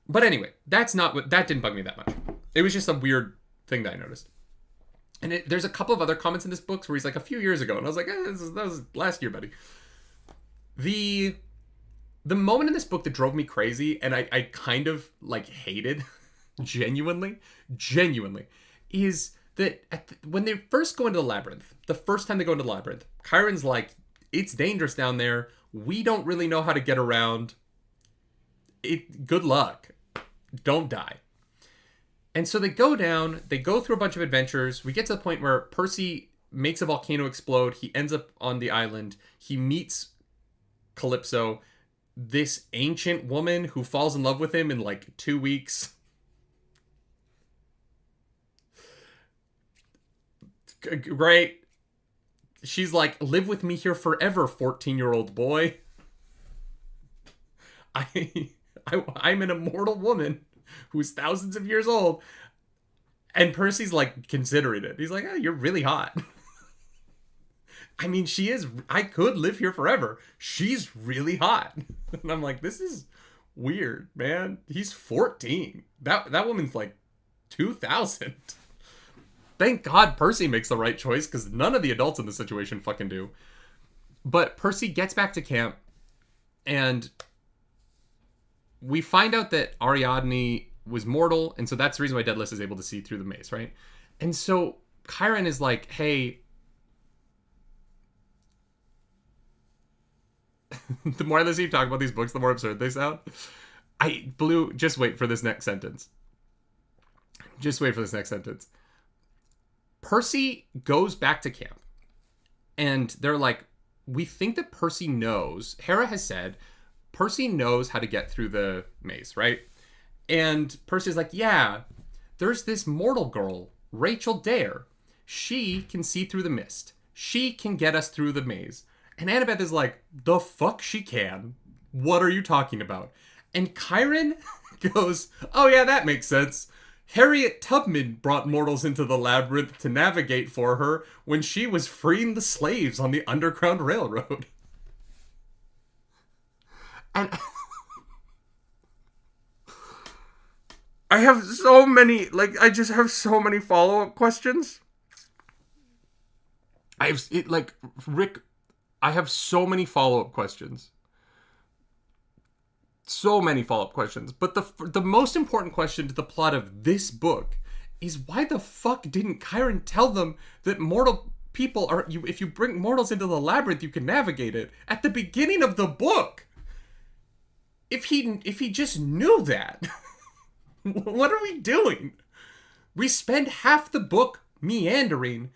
But anyway, that didn't bug me that much. It was just a weird thing that I noticed. And there's a couple of other comments in this book where he's like, a few years ago. And I was like, that was last year, buddy. The moment in this book that drove me crazy, and I kind of like hated, genuinely, is that when they first go into the Labyrinth, the first time they go into the Labyrinth, Chiron's like, it's dangerous down there. We don't really know how to get around. Good luck. Don't die. And so they go down, they go through a bunch of adventures. We get to the point where Percy makes a volcano explode. He ends up on the island. He meets Calypso, this ancient woman who falls in love with him in like 2 weeks. Great. She's like, live with me here forever, 14-year-old boy. I'm an immortal woman who's thousands of years old. And Percy's like considering it. He's like, oh, you're really hot. I mean, she is. I could live here forever. She's really hot. And I'm like, this is weird, man. He's 14. That woman's like 2,000. Thank God Percy makes the right choice, because none of the adults in this situation fucking do. But Percy gets back to camp, and we find out that Ariadne was mortal, and so that's the reason why Daedalus is able to see through the maze, right? And so Chiron is like, hey, the more I listen to you talk about these books, the more absurd they sound. Blue, just wait for this next sentence. Just wait for this next sentence. Percy goes back to camp. And they're like, we think that Percy knows. Hera has said, Percy knows how to get through the maze, right? And Percy's like, yeah, there's this mortal girl, Rachel Dare. She can see through the mist. She can get us through the maze. And Annabeth is like, the fuck she can? What are you talking about? And Chiron goes, oh yeah, that makes sense. Harriet Tubman brought mortals into the labyrinth to navigate for her when she was freeing the slaves on the Underground Railroad. And I have so many, I just have so many follow-up questions. Rick, I have so many follow-up questions. So many follow-up questions. But the most important question to the plot of this book is why the fuck didn't Chiron tell them that mortal people are, if you bring mortals into the labyrinth, you can navigate it at the beginning of the book? If he just knew that, what are we doing? We spend half the book meandering,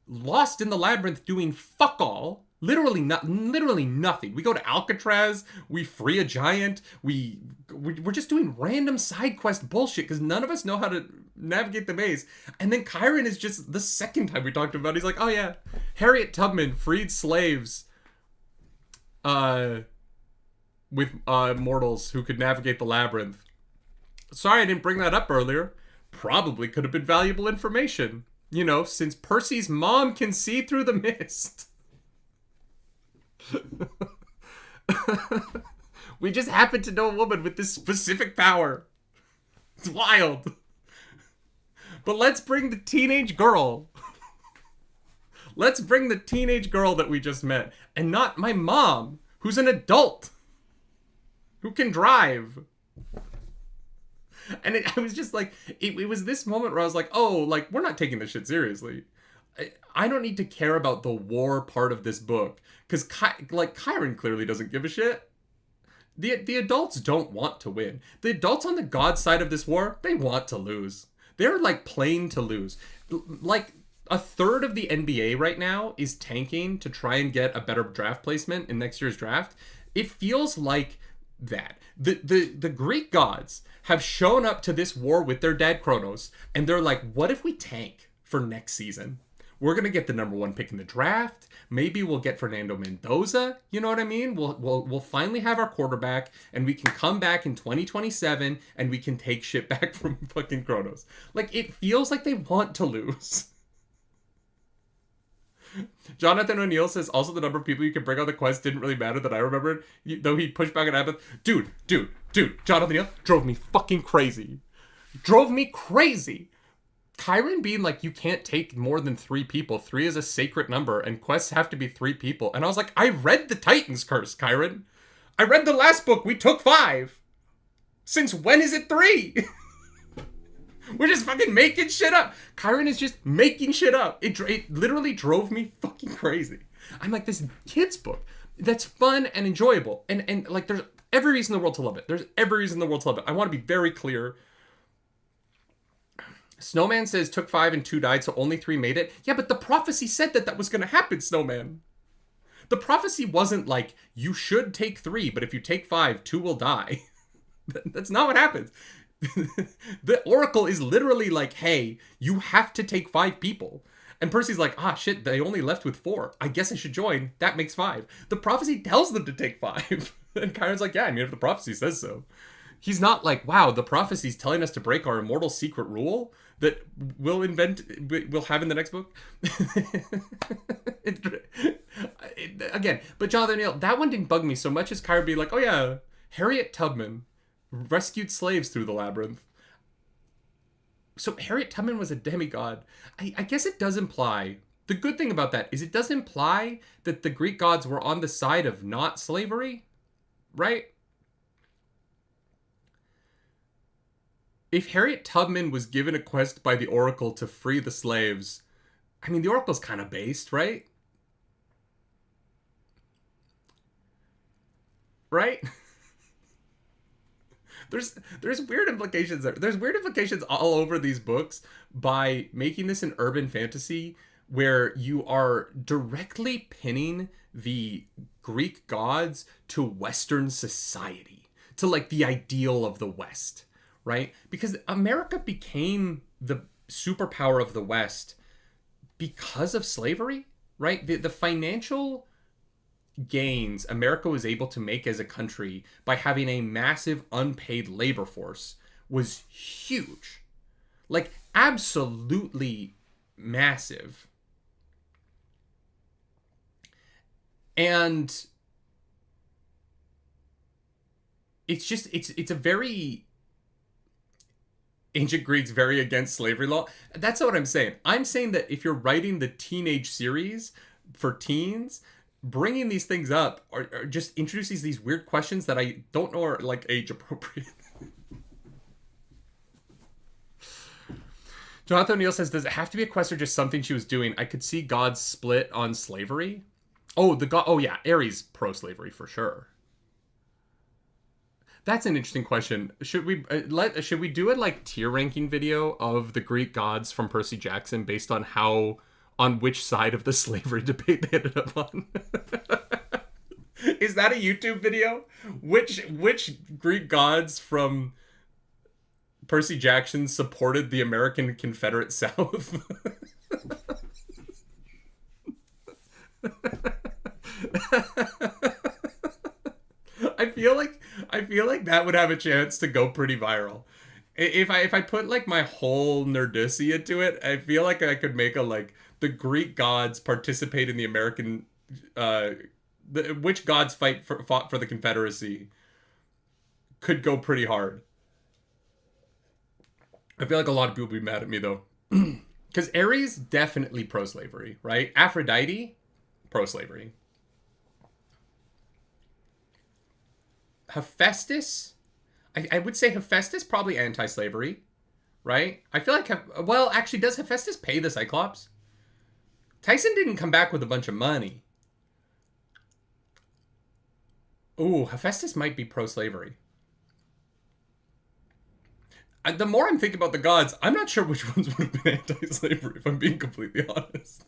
lost in the labyrinth, doing fuck all. Literally nothing. We go to Alcatraz, we free a giant, we're just doing random side quest bullshit because none of us know how to navigate the maze. And then Chiron is just, the second time we talked about it, he's like, oh yeah, Harriet Tubman freed slaves with mortals who could navigate the labyrinth. Sorry I didn't bring that up earlier. Probably could have been valuable information. You know, since Percy's mom can see through the mist. We just happen to know a woman with this specific power. It's wild. But let's bring the teenage girl. Let's bring the teenage girl that we just met. And not my mom, who's an adult. Who can drive. And I was just like, it was this moment where I was like, oh, we're not taking this shit seriously. I don't need to care about the war part of this book. Because, Chiron clearly doesn't give a shit. The adults don't want to win. The adults on the god side of this war, they want to lose. They're, playing to lose. A third of the NBA right now is tanking to try and get a better draft placement in next year's draft. It feels like that. The Greek gods have shown up to this war with their dad Kronos, and they're like, what if we tank for next season? We're going to get the number 1 pick in the draft. Maybe we'll get Fernando Mendoza. You know what I mean? We'll finally have our quarterback, and we can come back in 2027, and we can take shit back from fucking Kronos. It feels like they want to lose. Jonathan O'Neill says, also the number of people you can bring on the quest didn't really matter that I remembered, though he pushed back on Annabeth. Dude, Jonathan O'Neill drove me fucking crazy. Chiron being like, you can't take more than 3 people. 3 is a sacred number, and quests have to be 3 people. And I was like, I read the Titan's Curse, Chiron. I read the last book. We took 5. Since when is it 3? We're just fucking making shit up. Chiron is just making shit up. It literally drove me fucking crazy. I'm like, this kid's book that's fun and enjoyable. And there's every reason in the world to love it. I want to be very clear. Snowman says, took 5 and 2 died, so only 3 made it. Yeah, but the prophecy said that was going to happen, Snowman. The prophecy wasn't like, you should take 3, but if you take 5, 2 will die. That's not what happens. The Oracle is literally like, hey, you have to take 5 people. And Percy's like, shit, they only left with 4. I guess I should join. That makes 5. The prophecy tells them to take 5. And Chiron's like, yeah, I mean, if the prophecy says so. He's not like, wow, the prophecy's telling us to break our immortal secret rule that we'll have in the next book. Again, but Jonathan O'Neill, that one didn't bug me so much as Chiron being like, oh yeah, Harriet Tubman rescued slaves through the labyrinth. So Harriet Tubman was a demigod. I guess it does imply, the good thing about that is it does imply that the Greek gods were on the side of not slavery, right? If Harriet Tubman was given a quest by the Oracle to free the slaves, I mean, the Oracle's kind of based, right? Right? there's weird implications there. There's weird implications all over these books by making this an urban fantasy where you are directly pinning the Greek gods to Western society, to like the ideal of the West, right? Because America became the superpower of the West because of slavery, right? The financial gains America was able to make as a country by having a massive unpaid labor force was huge. Like, absolutely massive. And it's just, it's a very... Ancient Greeks very against slavery law. That's not what I'm saying. I'm saying that if you're writing the teenage series for teens, bringing these things up or just introduces these weird questions that I don't know are like age appropriate. Jonathan O'Neill says, does it have to be a quest or just something she was doing? I could see God's split on slavery. Oh, yeah, Ares pro-slavery for sure. That's an interesting question. Should we do a like tier ranking video of the Greek gods from Percy Jackson based on which side of the slavery debate they ended up on? Is that a YouTube video? Which Greek gods from Percy Jackson supported the American Confederate South? I feel like that would have a chance to go pretty viral. If I put like my whole nerdicy into it, I feel like I could make the Greek gods participate in the American which gods fought for the Confederacy could go pretty hard. I feel like a lot of people would be mad at me though. Because Ares, definitely pro-slavery, right? Aphrodite, pro-slavery. Hephaestus, I would say Hephaestus probably anti-slavery, right? I feel like, actually, does Hephaestus pay the Cyclops? Tyson didn't come back with a bunch of money. Ooh, Hephaestus might be pro-slavery. The more I'm thinking about the gods, I'm not sure which ones would have been anti-slavery, if I'm being completely honest.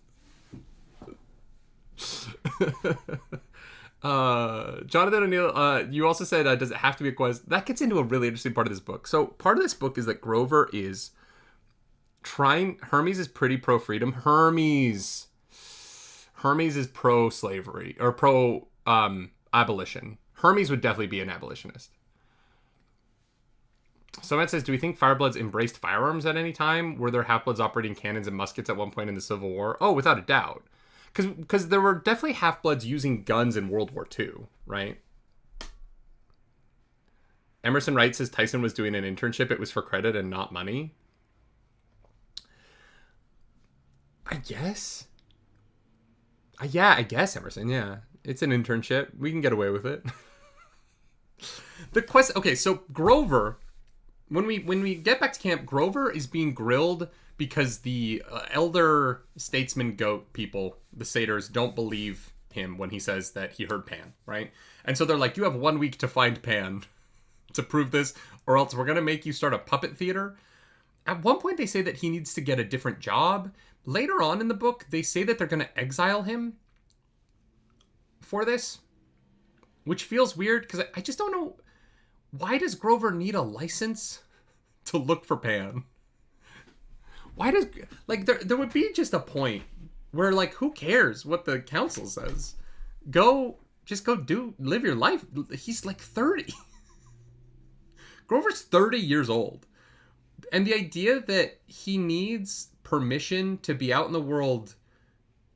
Jonathan O'Neill, you also said, does it have to be a quest? That gets into a really interesting part of this book. So part of this book is that Grover is Hermes is pretty pro-freedom. Hermes is pro-slavery, or pro-abolition. Hermes would definitely be an abolitionist. Someone says, do we think Firebloods embraced firearms at any time? Were there Half-Bloods operating cannons and muskets at one point in the Civil War? Oh, without a doubt. Because there were definitely Half-Bloods using guns in World War II, right? Emerson Wright says Tyson was doing an internship. It was for credit and not money. I guess. I guess, Emerson, yeah. It's an internship. We can get away with it. Okay, so Grover, when we get back to camp, Grover is being grilled because the elder statesman goat people, the satyrs, don't believe him when he says that he heard Pan, right? And so they're like, you have 1 week to find Pan to prove this, or else we're going to make you start a puppet theater. At one point, they say that he needs to get a different job. Later on in the book, they say that they're going to exile him for this, which feels weird, because I just don't know. Why does Grover need a license to look for Pan? Why does, like, there would be just a point where, like, who cares what the council says? Just go live your life. He's like 30. Grover's 30 years old. And the idea that he needs permission to be out in the world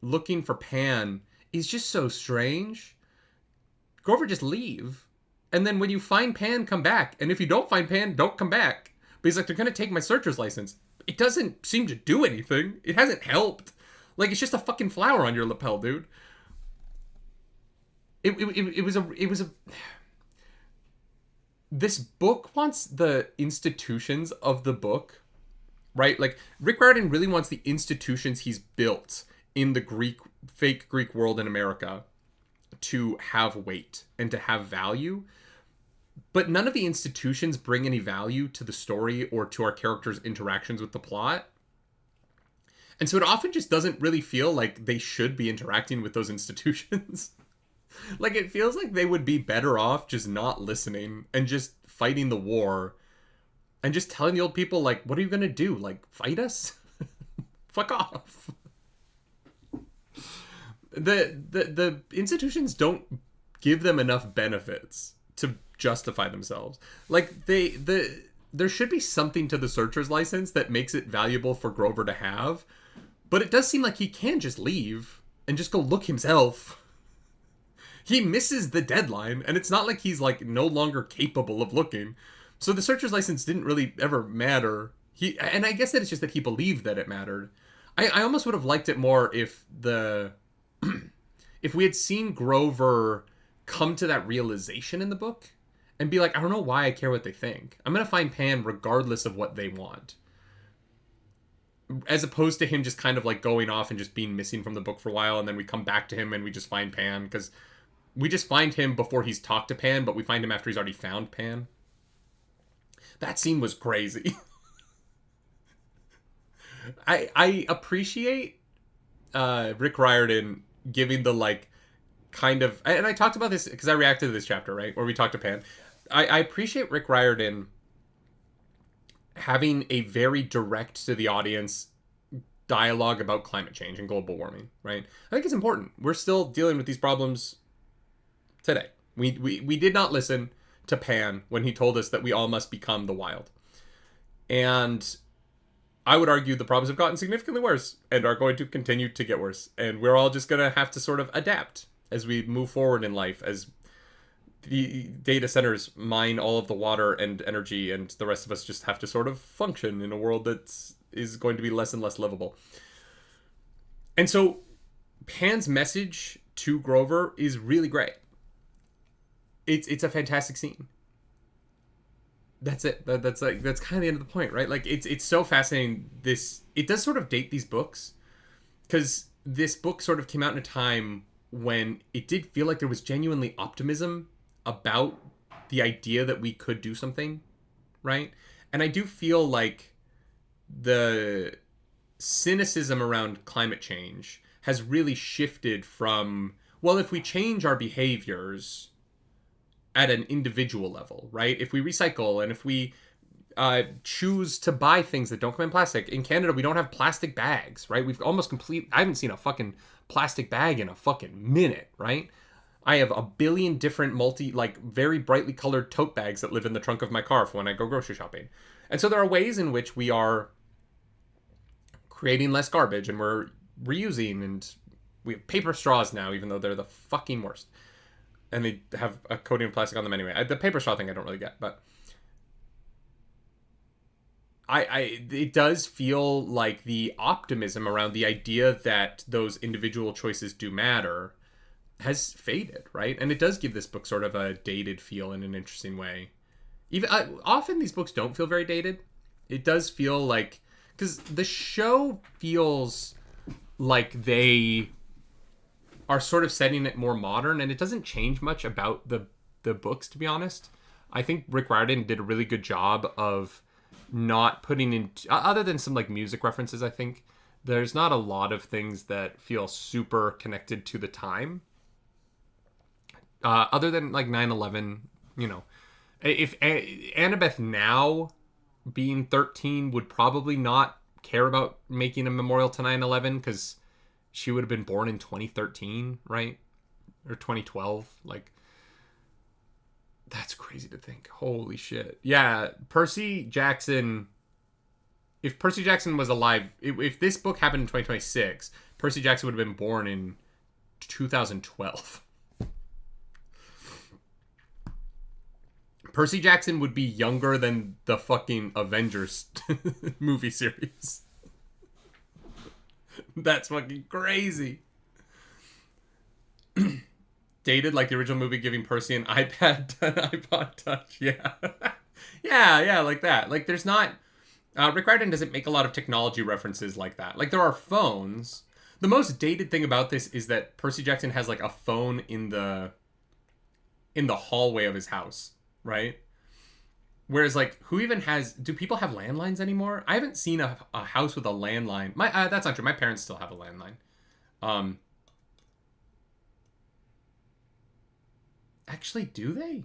looking for Pan is just so strange. Grover, just leave. And then when you find Pan, come back. And if you don't find Pan, don't come back. But he's like, they're going to take my searcher's license. It doesn't seem to do anything. It hasn't helped. Like, it's just a fucking flower on your lapel, dude. It was a... This book wants the institutions of the book, right? Like, Rick Riordan really wants the institutions he's built in the fake Greek world in America to have weight and to have value. but none of the institutions bring any value to the story or to our characters' interactions with the plot. And so it often just doesn't really feel like they should be interacting with those institutions. Like, it feels like they would be better off just not listening and just fighting the war and just telling the old people, like, what are you going to do? Like, fight us? Fuck off. The institutions don't give them enough benefits to justify themselves. Like, there should be something to the Searcher's license that makes it valuable for Grover to have, but it does seem like he can just leave and just go look himself. He misses the deadline, and it's not like he's, like, no longer capable of looking. So the Searcher's license didn't really ever matter. And I guess that it's just that he believed that it mattered. I almost would have liked it more if if we had seen Grover come to that realization in the book and be like, I don't know why I care what they think. I'm going to find Pan regardless of what they want. As opposed to him just kind of like going off and just being missing from the book for a while, and then we come back to him and we just find Pan, because we just find him before he's talked to Pan, but we find him after he's already found Pan. That scene was crazy. I appreciate Rick Riordan giving the, like, kind of... And I talked about this because I reacted to this chapter, right? Where we talked to Pan. I appreciate Rick Riordan having a very direct to the audience dialogue about climate change and global warming, right? I think it's important. We're still dealing with these problems today. We did not listen to Pan when he told us that we all must become the wild. And I would argue the problems have gotten significantly worse and are going to continue to get worse. And we're all just going to have to sort of adapt as we move forward in life, as the data centers mine all of the water and energy, and the rest of us just have to sort of function in a world that is going to be less and less livable. And so Pan's message to Grover is really great. It's a fantastic scene. That's it. That's kind of the end of the point, right? Like, it's so fascinating. It does sort of date these books, because this book sort of came out in a time when it did feel like there was genuinely optimism about the idea that we could do something, right? And I do feel like the cynicism around climate change has really shifted from, well, if we change our behaviors at an individual level, right? If we recycle and if we choose to buy things that don't come in plastic. In Canada, we don't have plastic bags, right? We've almost I haven't seen a fucking plastic bag in a fucking minute, right? I have a billion different very brightly colored tote bags that live in the trunk of my car for when I go grocery shopping. And so there are ways in which we are creating less garbage, and we're reusing, and we have paper straws now, even though they're the fucking worst. And they have a coating of plastic on them anyway. The paper straw thing I don't really get, but it does feel like the optimism around the idea that those individual choices do matter has faded, right? And it does give this book sort of a dated feel in an interesting way. Even often these books don't feel very dated. It does feel like, because the show feels like they are sort of setting it more modern, and it doesn't change much about the books, to be honest. I think Rick Riordan did a really good job of not putting in, other than some like music references, I think there's not a lot of things that feel super connected to the time. Other than like 9/11, you know, if Annabeth now being 13 would probably not care about making a memorial to 9/11, because she would have been born in 2013, right? Or 2012. Like, that's crazy to think. Holy shit. Yeah, Percy Jackson. If Percy Jackson was alive, if this book happened in 2026, Percy Jackson would have been born in 2012. Percy Jackson would be younger than the fucking Avengers movie series. That's fucking crazy. Dated like the original movie, giving Percy an iPod Touch. Yeah. yeah, like that. Like, there's not... Rick Riordan doesn't make a lot of technology references like that. Like, there are phones. The most dated thing about this is that Percy Jackson has, like, a phone in the hallway of his house, right? Whereas, like, who even has... Do people have landlines anymore? I haven't seen a house with a landline. That's not true. My parents still have a landline. Actually, do they?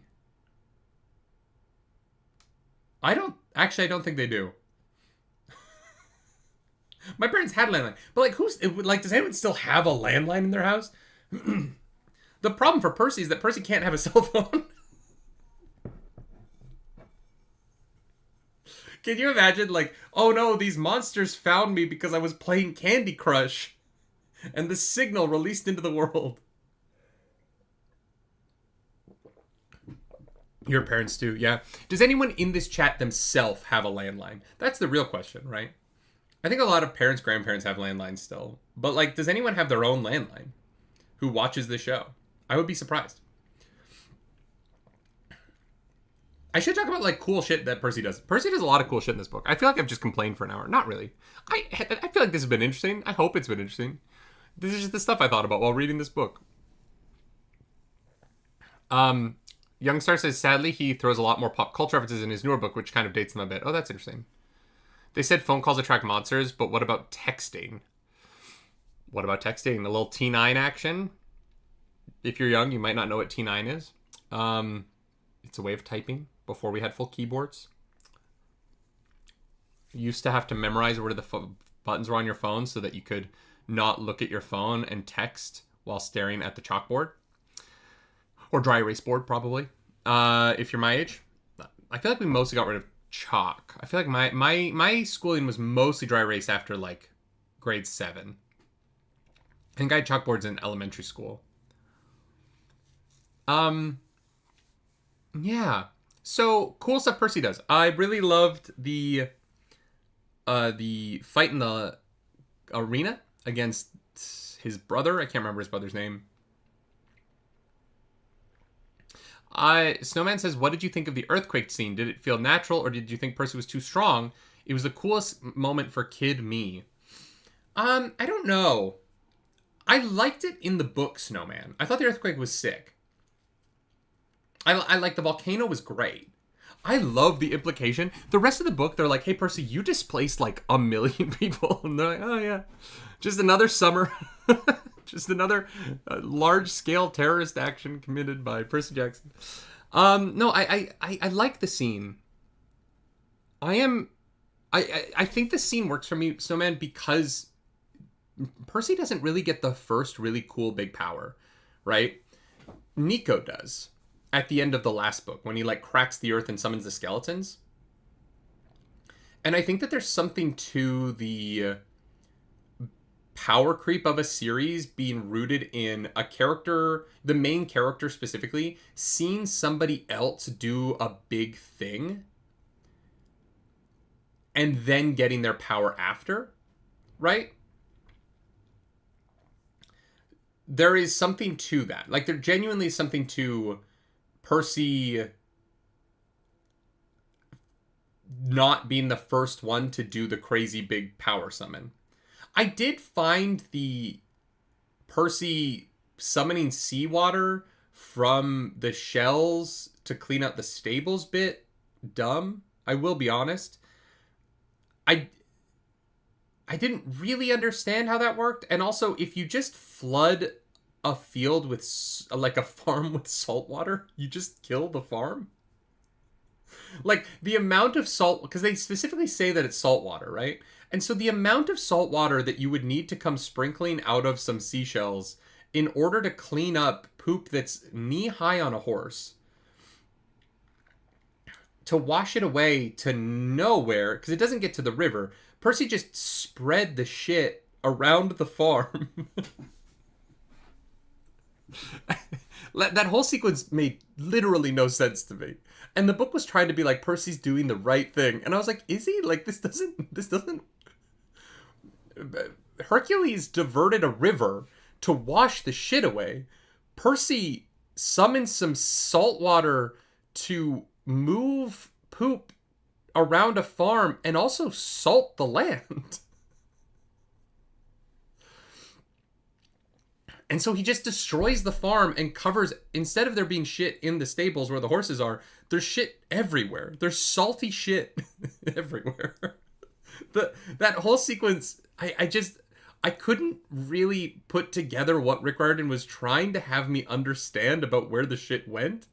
I don't think they do. My parents had a landline. But, like, does anyone still have a landline in their house? The problem for Percy is that Percy can't have a cell phone. Can you imagine, like, oh no, these monsters found me because I was playing Candy Crush, and the signal released into the world. Your parents do, yeah. Does anyone in this chat themselves have a landline? That's the real question, right? I think a lot of parents, grandparents have landlines still. But, like, does anyone have their own landline who watches the show? I would be surprised. I should talk about, like, cool shit that Percy does. Percy does a lot of cool shit in this book. I feel like I've just complained for an hour. Not really. I feel like this has been interesting. I hope it's been interesting. This is just the stuff I thought about while reading this book. Youngstar says, sadly, he throws a lot more pop culture references in his newer book, which kind of dates them a bit. Oh, that's interesting. They said phone calls attract monsters, but what about texting? What about texting? The little T9 action? If you're young, you might not know what T9 is. It's a way of typing before we had full keyboards. You used to have to memorize where the buttons were on your phone so that you could not look at your phone and text while staring at the chalkboard. Or dry erase board, probably. If you're my age. I feel like we mostly got rid of chalk. I feel like my schooling was mostly dry erase after, like, grade 7. I think I had chalkboards in elementary school. Yeah. So, cool stuff Percy does. I really loved the fight in the arena against his brother. I can't remember his brother's name. Snowman says, what did you think of the earthquake scene? Did it feel natural, or did you think Percy was too strong? It was the coolest moment for kid me. I don't know. I liked it in the book, Snowman. I thought the earthquake was sick. I like the volcano was great. I love the implication. The rest of the book, they're like, hey, Percy, you displaced like 1 million people. And they're like, oh, yeah. Just another summer. Just another large-scale terrorist action committed by Percy Jackson. No, I like the scene. I think the scene works for me, Snowman, because Percy doesn't really get the first really cool big power, right? Nico does. At the end of the last book, when he, like, cracks the earth and summons the skeletons. And I think that there's something to the power creep of a series being rooted in a character, the main character specifically, seeing somebody else do a big thing and then getting their power after, right? There is something to that. Like, there genuinely is something to Percy not being the first one to do the crazy big power summon. I did find the Percy summoning seawater from the shells to clean out the stables bit dumb. I will be honest. I didn't really understand how that worked. And also, if you just flood a field with, like, a farm with salt water, you just kill the farm? Like, the amount of salt, because they specifically say that it's salt water, right? And so the amount of salt water that you would need to come sprinkling out of some seashells in order to clean up poop that's knee-high on a horse, to wash it away to nowhere, because it doesn't get to the river. Percy just spread the shit around the farm. That whole sequence made literally no sense to me. And the book was trying to be like, Percy's doing the right thing. And I was like, is he? Like, this doesn't... Hercules diverted a river to wash the shit away. Percy summoned some salt water to move poop around a farm and also salt the land. And so he just destroys the farm and covers, instead of there being shit in the stables where the horses are, there's shit everywhere. There's salty shit everywhere. That whole sequence, I couldn't really put together what Rick Riordan was trying to have me understand about where the shit went.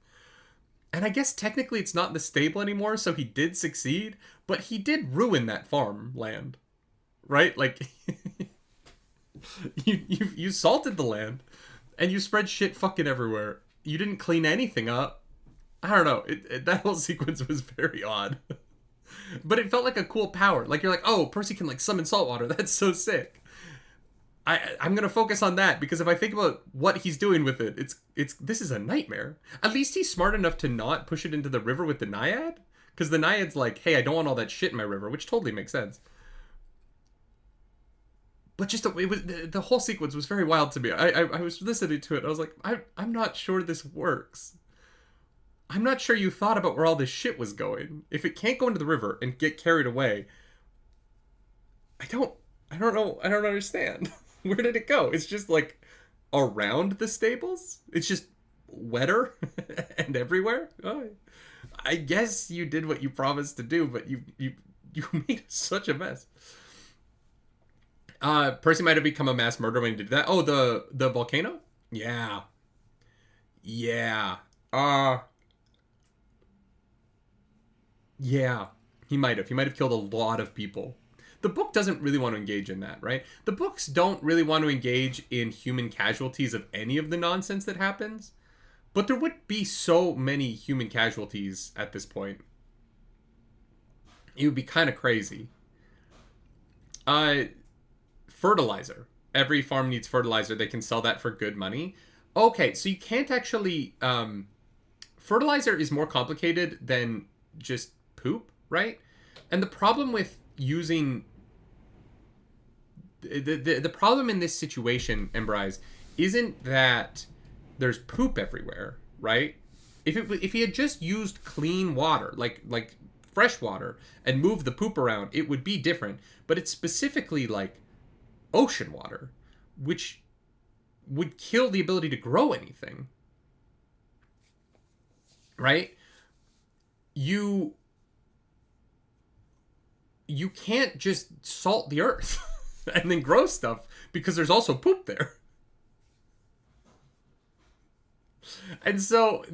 And I guess technically it's not in the stable anymore, so he did succeed, but he did ruin that farmland, right? Like, you salted the land, and you spread shit fucking everywhere. You didn't clean anything up. I don't know. That whole sequence was very odd. But it felt like a cool power. Like, you're like, oh, Percy can, like, summon salt water. That's so sick. I'm gonna focus on that, because if I think about what he's doing with it, this is a nightmare. At least he's smart enough to not push it into the river with the Naiad, because the Naiad's like, hey, I don't want all that shit in my river, which totally makes sense. But just the whole sequence was very wild to me. I was listening to it. I was like, I'm not sure this works. I'm not sure you thought about where all this shit was going. If it can't go into the river and get carried away, I don't know. I don't understand. Where did it go? It's just like around the stables? It's just wetter and everywhere? Oh, I guess you did what you promised to do, but you made such a mess. Percy might have become a mass murderer when he did that. Oh, the volcano? Yeah. Yeah. Yeah. He might have. He might have killed a lot of people. The book doesn't really want to engage in that, right? The books don't really want to engage in human casualties of any of the nonsense that happens. But there would be so many human casualties at this point. It would be kind of crazy. Fertilizer. Every farm needs fertilizer. They can sell that for good money. Okay, so you can't actually... fertilizer is more complicated than just poop, right? And the problem with using... The problem in this situation, Embrise, isn't that there's poop everywhere, right? If he had just used clean water, like fresh water, and moved the poop around, it would be different. But it's specifically like ocean water, which would kill the ability to grow anything, right? You can't just salt the earth and then grow stuff, because there's also poop there. And so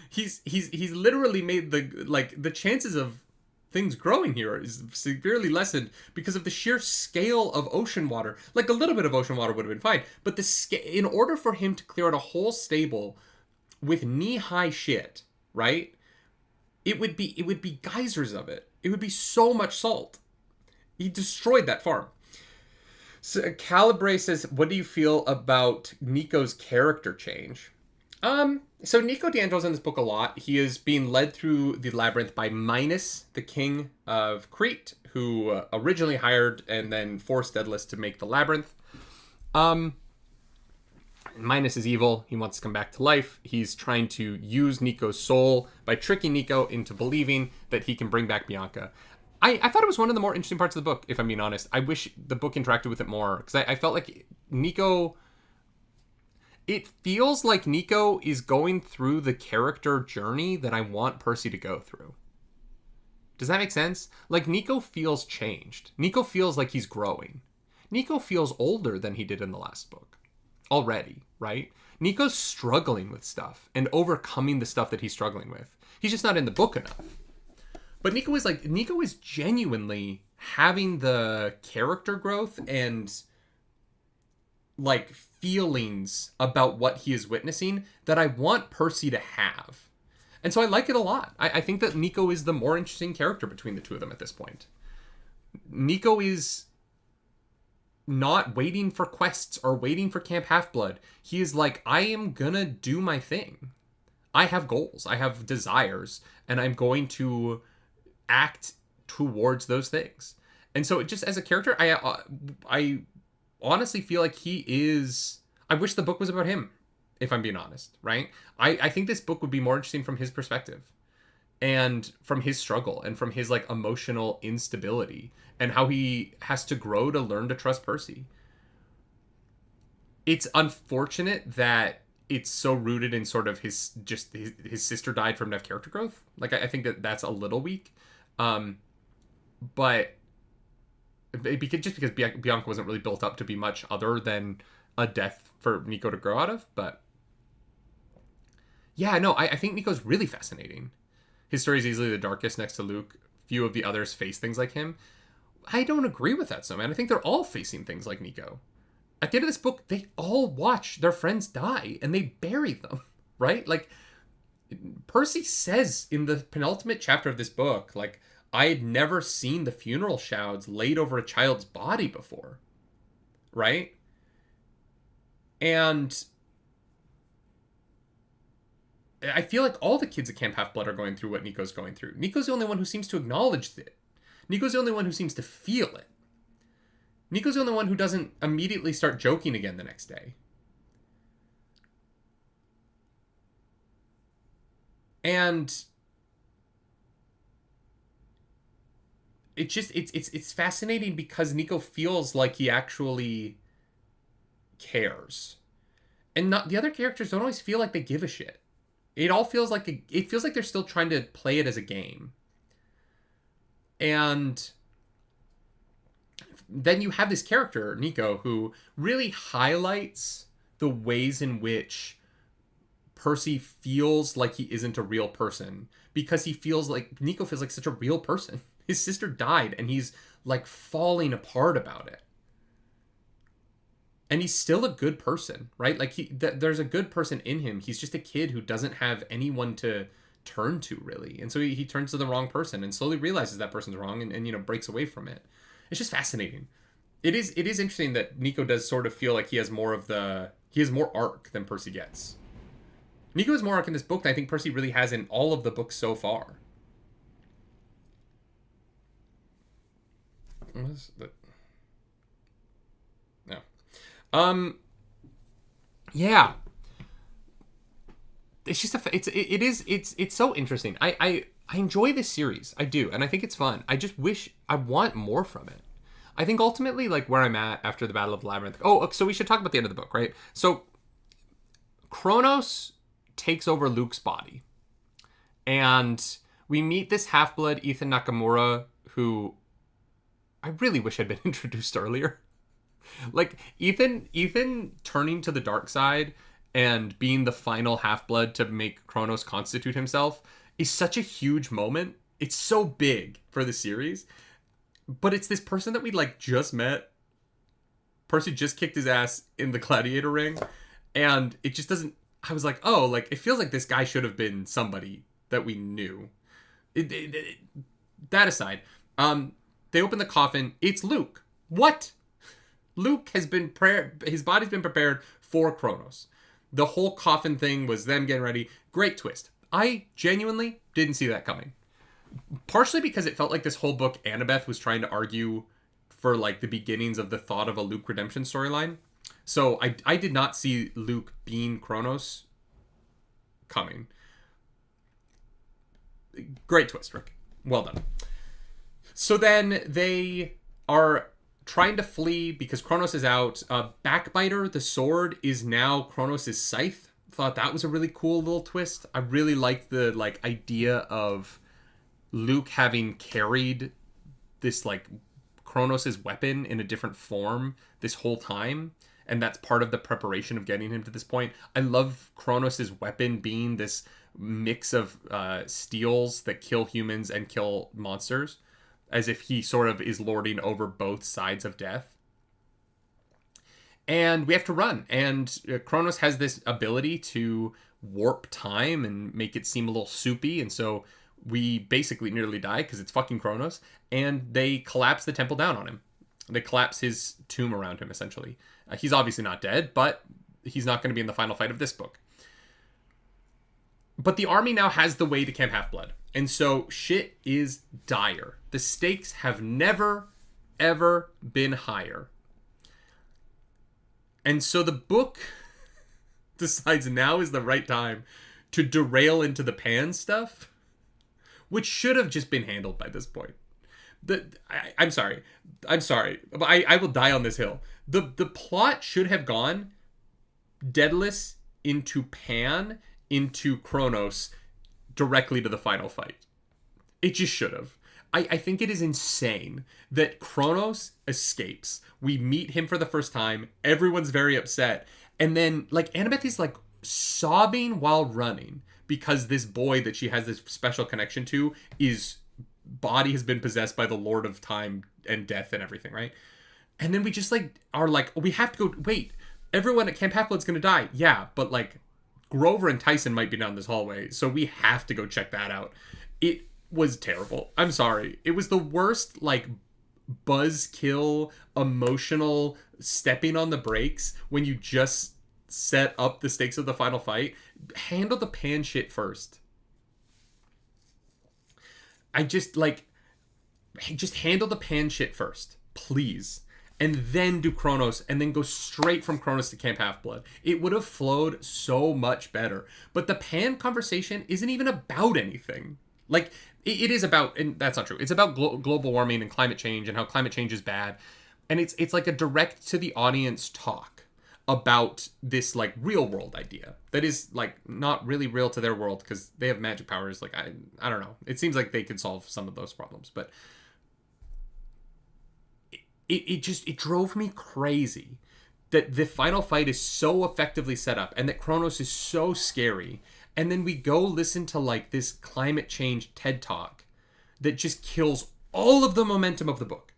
he's literally made the chances of things growing here is severely lessened because of the sheer scale of ocean water. Like, a little bit of ocean water would have been fine, but in order for him to clear out a whole stable with knee-high shit, right? It would be geysers of it. It would be so much salt. He destroyed that farm. So Calibre says, what do you feel about Nico's character change? So Nico D'Angelo's in this book a lot. He is being led through the labyrinth by Minos, the king of Crete, who originally hired and then forced Daedalus to make the labyrinth. Minos is evil. He wants to come back to life. He's trying to use Nico's soul by tricking Nico into believing that he can bring back Bianca. I thought it was one of the more interesting parts of the book, if I'm being honest. I wish the book interacted with it more, because I felt like Nico... It feels like Nico is going through the character journey that I want Percy to go through. Does that make sense? Like, Nico feels changed. Nico feels like he's growing. Nico feels older than he did in the last book. Already, right? Nico's struggling with stuff and overcoming the stuff that he's struggling with. He's just not in the book enough. But Nico is genuinely having the character growth and like feelings about what he is witnessing that I want Percy to have. And so I like it a lot. I think that Nico is the more interesting character between the two of them at this point. Nico is not waiting for quests or waiting for Camp Half-Blood. He is like, I am gonna do my thing. I have goals. I have desires. And I'm going to act towards those things. And so just as a character, I honestly feel like he is... I wish the book was about him, if I'm being honest, right? I think this book would be more interesting from his perspective and from his struggle and from his like emotional instability and how he has to grow to learn to trust Percy. it's unfortunate that it's so rooted in sort of his sister died from enough character growth. Like, I think that's a little weak. But because Bianca wasn't really built up to be much other than a death for Nico to grow out of. But yeah, no, I think Nico's really fascinating. His story is easily the darkest next to Luke. Few of the others face things like him. I don't agree with that, so man. I think they're all facing things like Nico. At the end of this book, they all watch their friends die and they bury them, right? Like, Percy says in the penultimate chapter of this book, like, I had never seen the funeral shrouds laid over a child's body before, right? And I feel like all the kids at Camp Half-Blood are going through what Nico's going through. Nico's the only one who seems to acknowledge it. Nico's the only one who seems to feel it. Nico's the only one who doesn't immediately start joking again the next day. And it's fascinating because Nico feels like he actually cares. And not the other characters don't always feel like they give a shit. It all feels like it feels like they're still trying to play it as a game. And then you have this character, Nico, who really highlights the ways in which Percy feels like he isn't a real person. Because Nico feels like such a real person. His sister died and he's like falling apart about it. And he's still a good person, right? Like there's a good person in him. He's just a kid who doesn't have anyone to turn to, really. And so he turns to the wrong person and slowly realizes that person's wrong and breaks away from it. It's just fascinating. It is interesting that Nico does sort of feel like he has more arc than Percy gets. Nico has more arc in this book than I think Percy really has in all of the books so far. What is that? No. Yeah. It's just it's so interesting. I enjoy this series. I do, and I think it's fun. I just wish I want more from it. I think ultimately, like, where I'm at after the Battle of Labyrinth. Oh, so we should talk about the end of the book, right? So Kronos takes over Luke's body, and we meet this half-blood Ethan Nakamura, who I really wish had been introduced earlier. Like, Ethan turning to the dark side and being the final half-blood to make Kronos constitute himself is such a huge moment. It's so big for the series. But it's this person that we, like, just met. Percy just kicked his ass in the gladiator ring. And it just doesn't... I was like, oh, like, it feels like this guy should have been somebody that we knew. That aside, they open the coffin. It's Luke. What? Luke has been his body's been prepared for Kronos. The whole coffin thing was them getting ready. Great twist. I genuinely didn't see that coming. Partially because it felt like this whole book, Annabeth was trying to argue for, like, the beginnings of the thought of a Luke redemption storyline. So I did not see Luke being Kronos coming. Great twist, Rick. Well done. So then they are trying to flee because Kronos is out. Backbiter, the sword, is now Kronos' scythe. Thought that was a really cool little twist. I really liked the, like, idea of Luke having carried this, like, Kronos' weapon in a different form this whole time. And that's part of the preparation of getting him to this point. I love Kronos' weapon being this mix of steels that kill humans and kill monsters, as if he sort of is lording over both sides of death. And we have to run. And Kronos has this ability to warp time and make it seem a little soupy. And so we basically nearly die because it's fucking Kronos. And they collapse the temple down on him. They collapse his tomb around him, essentially. He's obviously not dead, but he's not going to be in the final fight of this book. But the army now has the way to Camp Half-Blood. And so shit is dire. The stakes have never, ever been higher. And so the book decides now is the right time to derail into the Pan stuff, which should have just been handled by this point. I'm sorry. But I will die on this hill. The plot should have gone Daedalus into Pan into Kronos directly to the final fight. It just should have. I think it is insane that Kronos escapes. We meet him for the first time. Everyone's very upset. And then, like, Annabeth is, like, sobbing while running because this boy that she has this special connection to is body has been possessed by the Lord of Time and Death and everything, right? And then we just, like, are like, we have to go, wait, everyone at Camp Half-Blood's gonna die. Yeah, but, like, Grover and Tyson might be down this hallway, so we have to go check that out. It was terrible. I'm sorry. It was the worst, like, buzzkill, emotional stepping on the brakes when you just set up the stakes of the final fight. Handle the Pan shit first. Just handle the Pan shit first, please. And then do Kronos, and then go straight from Kronos to Camp Half-Blood. It would have flowed so much better. But the Pan conversation isn't even about anything. Like, it is about, and that's not true. It's about global warming and climate change and how climate change is bad. And it's like a direct to the audience talk about this, like, real world idea that is, like, not really real to their world because they have magic powers. Like, I don't know. It seems like they could solve some of those problems, but it drove me crazy that the final fight is so effectively set up and that Kronos is so scary. And then we go listen to, like, this climate change TED Talk that just kills all of the momentum of the book.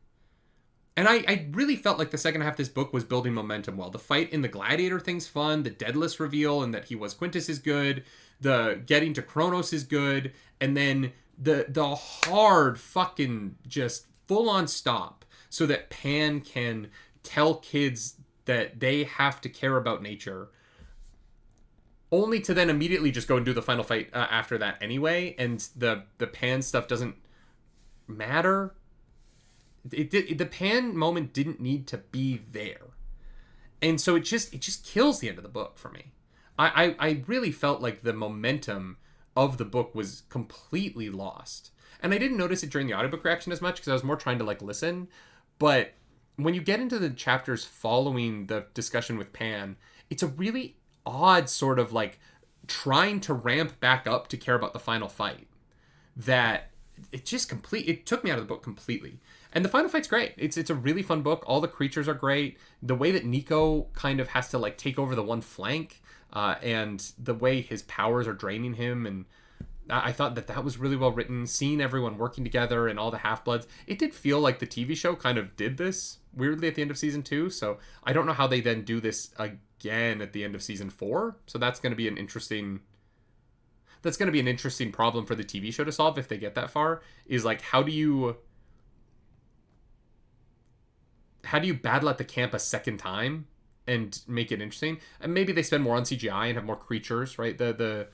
And I really felt like the second half of this book was building momentum well. The fight in the gladiator thing's fun. The Daedalus reveal and that he was Quintus is good. The getting to Kronos is good. And then the hard fucking just full-on stop so that Pan can tell kids that they have to care about nature, only to then immediately just go and do the final fight after that anyway, and the Pan stuff doesn't matter. The Pan moment didn't need to be there, and so it just kills the end of the book for me. I really felt like the momentum of the book was completely lost, and I didn't notice it during the audiobook reaction as much because I was more trying to, like, listen. But when you get into the chapters following the discussion with Pan, it's a really odd sort of, like, trying to ramp back up to care about the final fight that it took me out of the book completely. And the final fight's great. It's a really fun book. All the creatures are great. The way that Nico kind of has to, like, take over the one flank, and the way his powers are draining him, and I thought that was really well written. Seeing everyone working together and all the Half-Bloods, it did feel like the TV show kind of did this weirdly at the end of season 2. So I don't know how they then do this again at the end of season 4. So that's going to be an interesting problem for the TV show to solve if they get that far. Is, like, how do you battle at the camp a second time and make it interesting? And maybe they spend more on CGI and have more creatures, right? The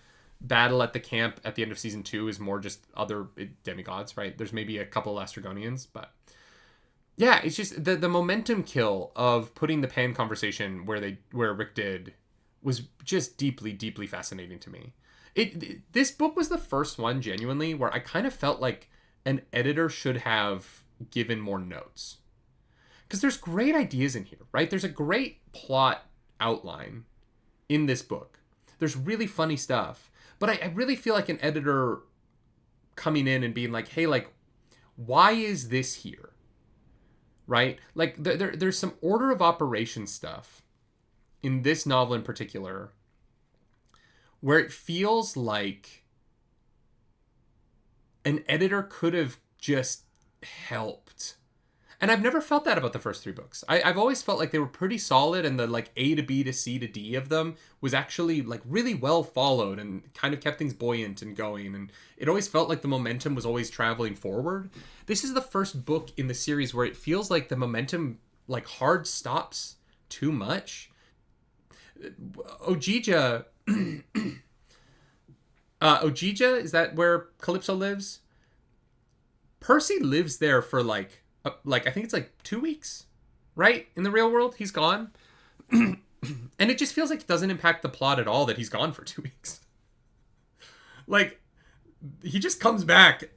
battle at the camp at the end of season 2 is more just other demigods, right? There's maybe a couple of Astragonians, but yeah, it's just the momentum kill of putting the Pan conversation where Rick did was just deeply, deeply fascinating to me. This book was the first one genuinely where I kind of felt like an editor should have given more notes, because there's great ideas in here, right? There's a great plot outline in this book. There's really funny stuff. But I really feel like an editor coming in and being like, hey, like, why is this here? Right? Like, there's some order of operation stuff in this novel in particular where it feels like an editor could have just helped. And I've never felt that about the first 3 books. I've always felt like they were pretty solid, and the, like, A to B to C to D of them was actually, like, really well followed and kind of kept things buoyant and going. And it always felt like the momentum was always traveling forward. This is the first book in the series where it feels like the momentum, like, hard stops too much. Ojija, is that where Calypso lives? Percy lives there for, like, I think it's like 2 weeks, right? In the real world, he's gone. And it just feels like it doesn't impact the plot at all that he's gone for 2 weeks. Like, he just comes back.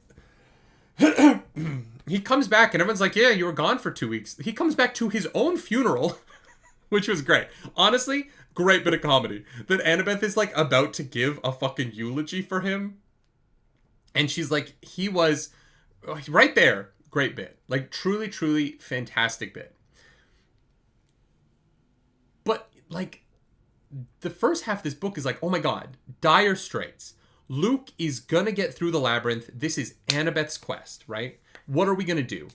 He comes back and everyone's like, yeah, you were gone for 2 weeks. He comes back to his own funeral, which was great. Honestly, Great bit of comedy. That Annabeth is like about to give a fucking eulogy for him. And she's like, he was right there. Great bit. Like, truly, truly fantastic bit. But, like, the first half of this book is like, oh my god, dire straits. Luke is gonna get through the labyrinth. This is Annabeth's quest, right? What are we gonna do?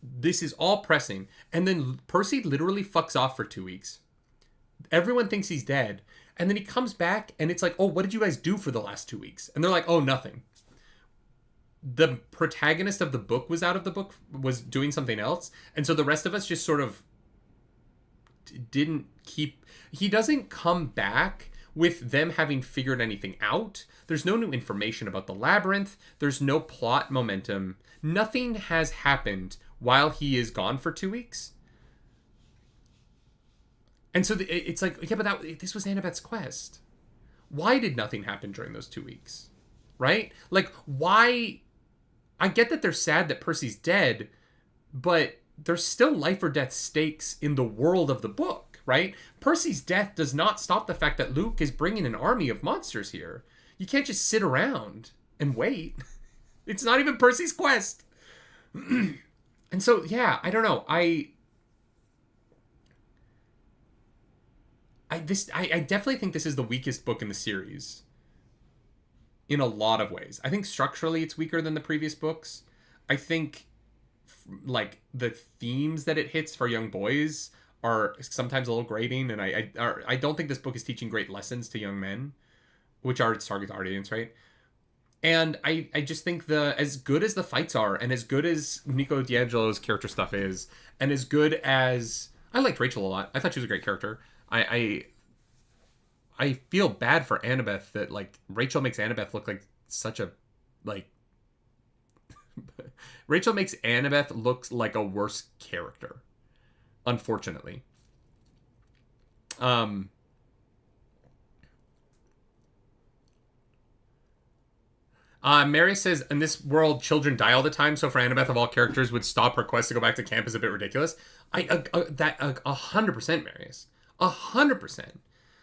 This is all pressing. And then Percy literally fucks off for 2 weeks. Everyone thinks he's dead. And then he comes back and it's like, oh, what did you guys do for the last 2 weeks? And they're like, oh, nothing. The protagonist of the book was out of the book, was doing something else. And so the rest of us just sort of didn't keep... He doesn't come back with them having figured anything out. There's no new information about the labyrinth. There's no plot momentum. Nothing has happened while he is gone for 2 weeks. And so it's like, yeah, but this was Annabeth's quest. Why did nothing happen during those 2 weeks? Right? Like, why... I get that they're sad that Percy's dead, but there's still life or death stakes in the world of the book, right? Percy's death does not stop the fact that Luke is bringing an army of monsters here. You can't just sit around and wait. It's not even Percy's quest. And so, yeah, I don't know. I definitely think this is the weakest book in the series. In a lot of ways. I think structurally it's weaker than the previous books. I think like the themes that it hits for young boys are sometimes a little grating, and I don't think this book is teaching great lessons to young men, which are its target audience, right? And I just think as good as the fights are, and as good as Nico D'Angelo's character stuff is, and as good as... I liked Rachel a lot. I thought she was a great character. I feel bad for Annabeth that, like, Rachel makes Annabeth look like such a, like... Rachel makes Annabeth look like a worse character, unfortunately. Mary says, in this world, children die all the time, so for Annabeth, of all characters, would stop her quest to go back to camp is a bit ridiculous. That 100%, Marius. 100%.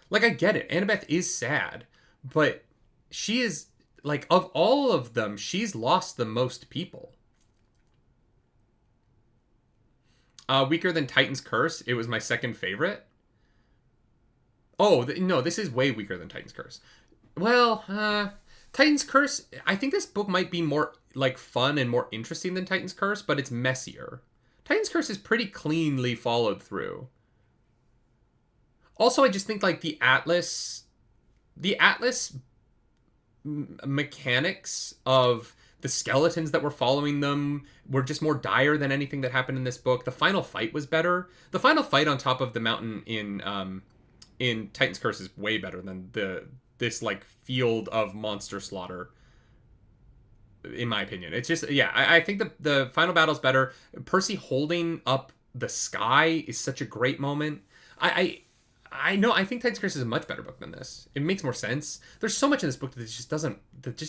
Like, I get it. Annabeth is sad, but she is, like, of all of them, she's lost the most people. Weaker than Titan's Curse. It was my second favorite. Oh, no, this is way weaker than Titan's Curse. Well, Titan's Curse, I think this book might be more, like, fun and more interesting than Titan's Curse, but it's messier. Titan's Curse is pretty cleanly followed through. Also, I just think, like, the Atlas mechanics of the skeletons that were following them were just more dire than anything that happened in this book. The final fight was better. The final fight on top of the mountain in Titan's Curse is way better than this like field of monster slaughter, in my opinion. It's just, yeah, I think the final battle's better. Percy holding up the sky is such a great moment. I know. I think Titan's Curse is a much better book than this. It makes more sense. There's so much in this book that just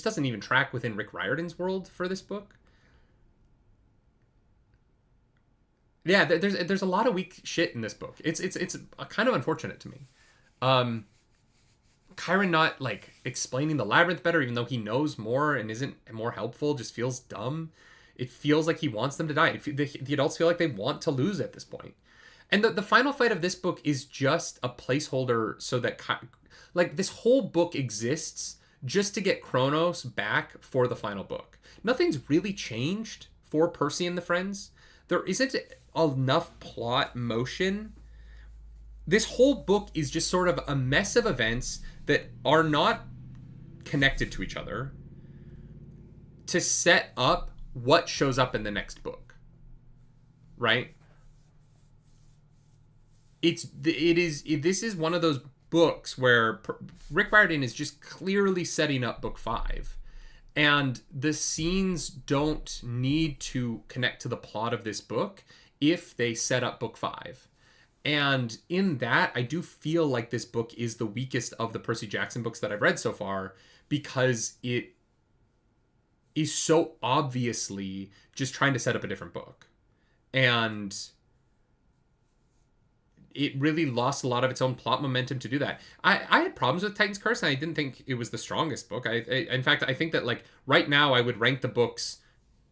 doesn't even track within Rick Riordan's world for this book. Yeah, there's a lot of weak shit in this book. It's kind of unfortunate to me. Chiron not like explaining the labyrinth better, even though he knows more and isn't more helpful, just feels dumb. It feels like he wants them to die. The adults feel like they want to lose at this point. And the final fight of this book is just a placeholder so that, like, this whole book exists just to get Kronos back for the final book. Nothing's really changed for Percy and the friends. There isn't enough plot motion. This whole book is just sort of a mess of events that are not connected to each other to set up what shows up in the next book. Right? This is one of those books where Rick Riordan is just clearly setting up book 5, and the scenes don't need to connect to the plot of this book if they set up book 5. And in that, I do feel like this book is the weakest of the Percy Jackson books that I've read so far, because it is so obviously just trying to set up a different book. And it really lost a lot of its own plot momentum to do that. I had problems with Titan's Curse, and I didn't think it was the strongest book. In fact, I think that, like, right now I would rank the books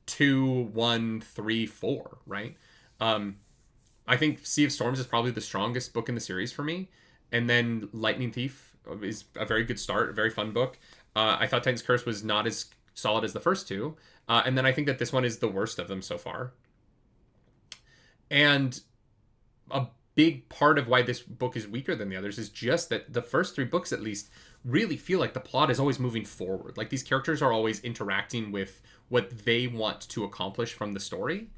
2, 1, 3, 4, right? I think Sea of Storms is probably the strongest book in the series for me. And then Lightning Thief is a very good start, a very fun book. I thought Titan's Curse was not as solid as the first two. And then I think that this one is the worst of them so far. And a big part of why this book is weaker than the others is just that the first 3 books, at least, really feel like the plot is always moving forward. Like, these characters are always interacting with what they want to accomplish from the story.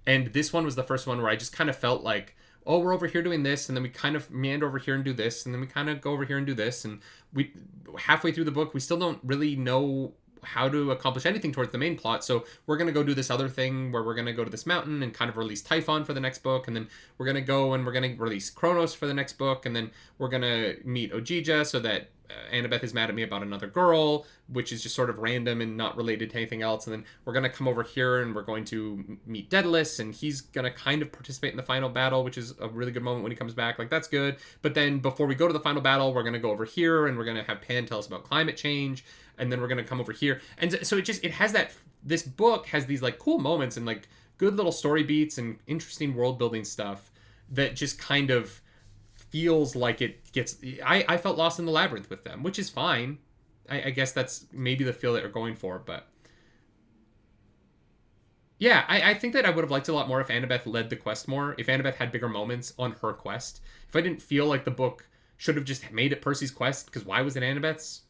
And this one was the first one where I just kind of felt like, oh, we're over here doing this, and then we kind of meander over here and do this, and then we kind of go over here and do this, and we, halfway through the book, we still don't really know how to accomplish anything towards the main plot, so we're going to go do this other thing where we're going to go to this mountain and kind of release Typhon for the next book, and then we're going to go and we're going to release Kronos for the next book, and then we're going to meet Ojija so that Annabeth is mad at me about another girl, which is just sort of random and not related to anything else. And then we're going to come over here and we're going to meet Daedalus, and he's going to kind of participate in the final battle, which is a really good moment when he comes back. Like, that's good. But then before we go to the final battle, we're going to go over here and we're going to have Pan tell us about climate change. And then we're going to come over here. And so it has that, this book has these like cool moments and like good little story beats and interesting world building stuff that just kind of feels like it gets... I felt lost in the labyrinth with them, which is fine. I guess that's maybe the feel that they're going for, but... Yeah, I think that I would have liked it a lot more if Annabeth led the quest more, if Annabeth had bigger moments on her quest. If I didn't feel like the book should have just made it Percy's quest, because why was it Annabeth's?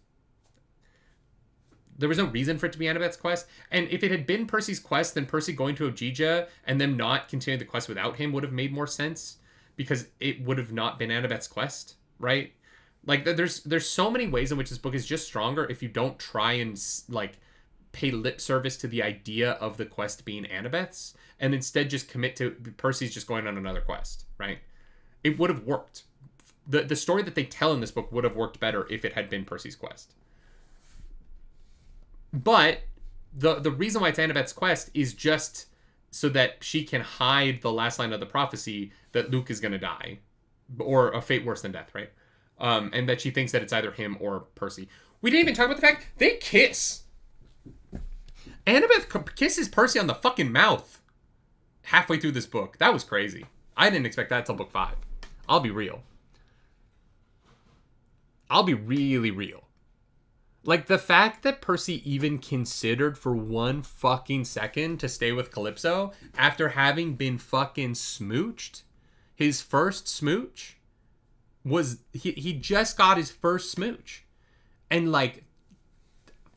There was no reason for it to be Annabeth's quest. And if it had been Percy's quest, then Percy going to Ojija and them not continuing the quest without him would have made more sense, because it would have not been Annabeth's quest, right? Like, there's so many ways in which this book is just stronger if you don't try and, like, pay lip service to the idea of the quest being Annabeth's, and instead just commit to Percy's just going on another quest, right? It would have worked. The story that they tell in this book would have worked better if it had been Percy's quest. But the reason why it's Annabeth's quest is just so that she can hide the last line of the prophecy that Luke is going to die, or a fate worse than death, right? And that she thinks that it's either him or Percy. We didn't even talk about the fact they kiss. Annabeth kisses Percy on the fucking mouth halfway through this book. That was crazy. I didn't expect that till book 5. I'll be real. I'll be really real. Like, the fact that Percy even considered for one fucking second to stay with Calypso after having been fucking smooched, his first smooch was, he just got his first smooch. And, like,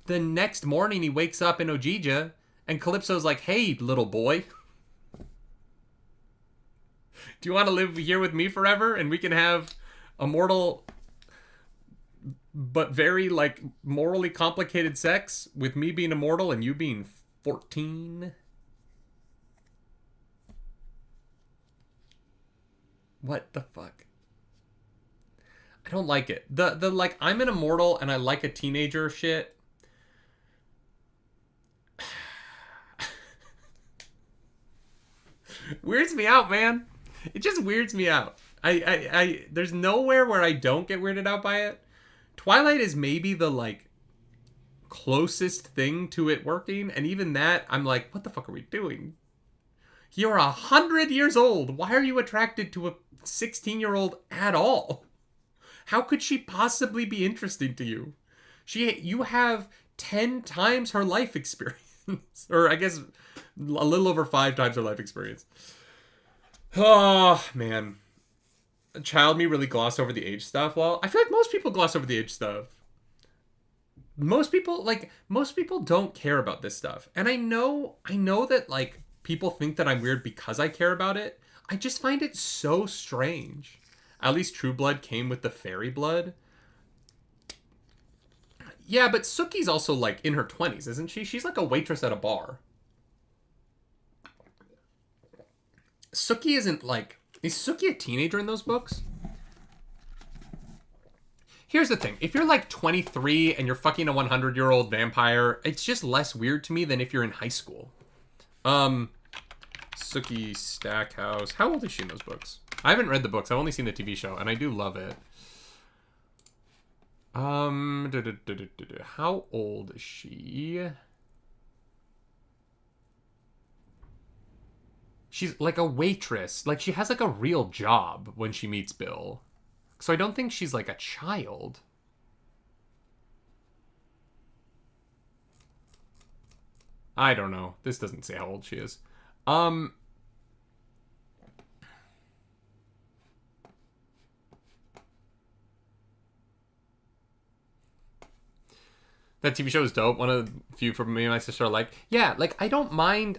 the next morning he wakes up in Ojija and Calypso's like, hey, little boy, do you want to live here with me forever? And we can have immortal... but very, like, morally complicated sex with me being immortal and you being 14. What the fuck? I don't like it. The like, I'm an immortal and I like a teenager shit. Weirds me out, man. It just weirds me out. I there's nowhere where I don't get weirded out by it. Twilight is maybe the, like, closest thing to it working, and even that, I'm like, what the fuck are we doing? You're 100 years old. Why are you attracted to a 16-year-old at all? How could she possibly be interesting to you? You have 10 times her life experience. Or, I guess, a little over 5 times her life experience. Oh, man. Child me really glossed over the age stuff. Well, I feel like most people gloss over the age stuff. Most people don't care about this stuff. And I know that, like, people think that I'm weird because I care about it. I just find it so strange. At least True Blood came with the fairy blood. Yeah, but Suki's also, like, in her 20s, isn't she? She's like a waitress at a bar. Suki isn't, like... Is Suki a teenager in those books? Here's the thing. If you're like 23 and you're fucking a 100-year-old vampire, it's just less weird to me than if you're in high school. Suki Stackhouse. How old is she in those books? I haven't read the books. I've only seen the TV show, and I do love it. How old is she? She's like a waitress. Like, she has like a real job when she meets Bill. So I don't think she's like a child. I don't know. This doesn't say how old she is. That TV show is dope. One of the few for me and my sister are like, yeah, like I don't mind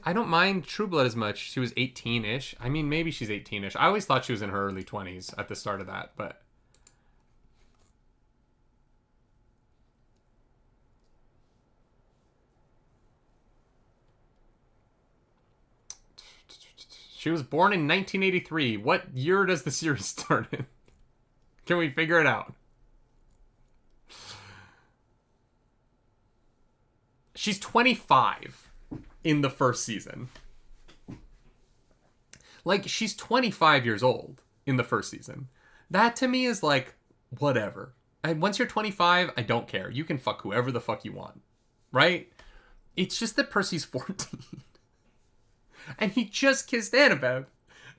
True Blood as much. She was 18-ish. I mean, maybe she's 18-ish. I always thought she was in her early 20s at the start of that, but she was born in 1983. What year does the series start in? Can we figure it out? She's 25 in the first season. Like, she's 25 years old in the first season. That to me is like, whatever. And once you're 25, I don't care. You can fuck whoever the fuck you want. Right? It's just that Percy's 14. And he just kissed Annabeth.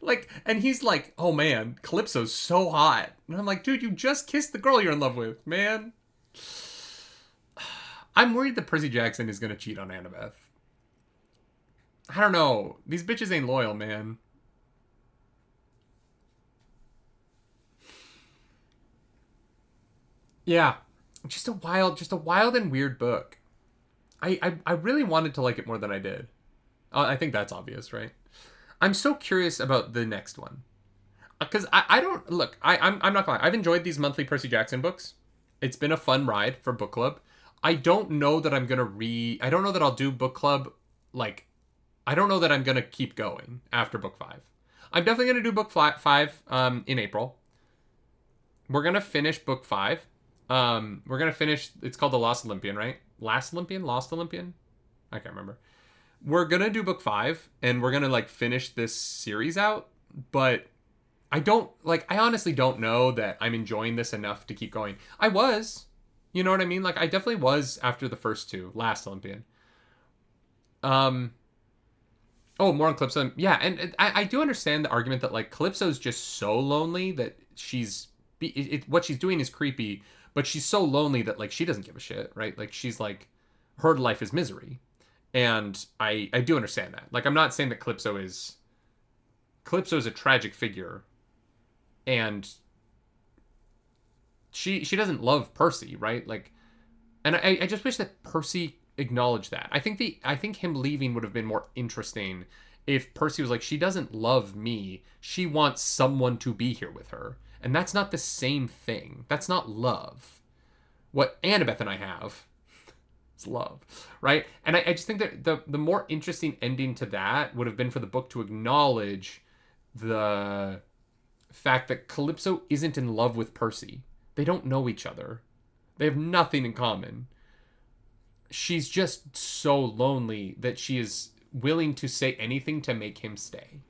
Like, and he's like, oh man, Calypso's so hot. And I'm like, dude, you just kissed the girl you're in love with, man. I'm worried that Percy Jackson is going to cheat on Annabeth. I don't know. These bitches ain't loyal, man. Yeah. Just a wild and weird book. I really wanted to like it more than I did. I think that's obvious, right? I'm so curious about the next one. Because I don't... Look, I'm not gonna lie. I've enjoyed these monthly Percy Jackson books. It's been a fun ride for book club. I don't know that I'm going to I don't know that I'll do book club, like... I don't know that I'm going to keep going after book 5. I'm definitely going to do book 5 in April. We're going to finish book 5. We're going to finish... It's called The Lost Olympian, right? Lost Olympian? I can't remember. We're going to do book 5, and we're going to, like, finish this series out, but I honestly don't know that I'm enjoying this enough to keep going. I was, you know what I mean? Like, I definitely was after the first 2, Last Olympian. Oh, more on Calypso. Yeah, and I do understand the argument that, like, Calypso's just so lonely that what she's doing is creepy, but she's so lonely that, like, she doesn't give a shit, right? Like, she's, like, her life is misery. And I do understand that. Like, I'm not saying that Calypso is a tragic figure, and she doesn't love Percy, right? Like, and I just wish that Percy acknowledged that. I think him leaving would have been more interesting if Percy was like, she doesn't love me. She wants someone to be here with her. And that's not the same thing. That's not love. What Annabeth and I have... It's love, right? And I just think that the more interesting ending to that would have been for the book to acknowledge the fact that Calypso isn't in love with Percy. They don't know each other. They have nothing in common. She's just so lonely that she is willing to say anything to make him stay.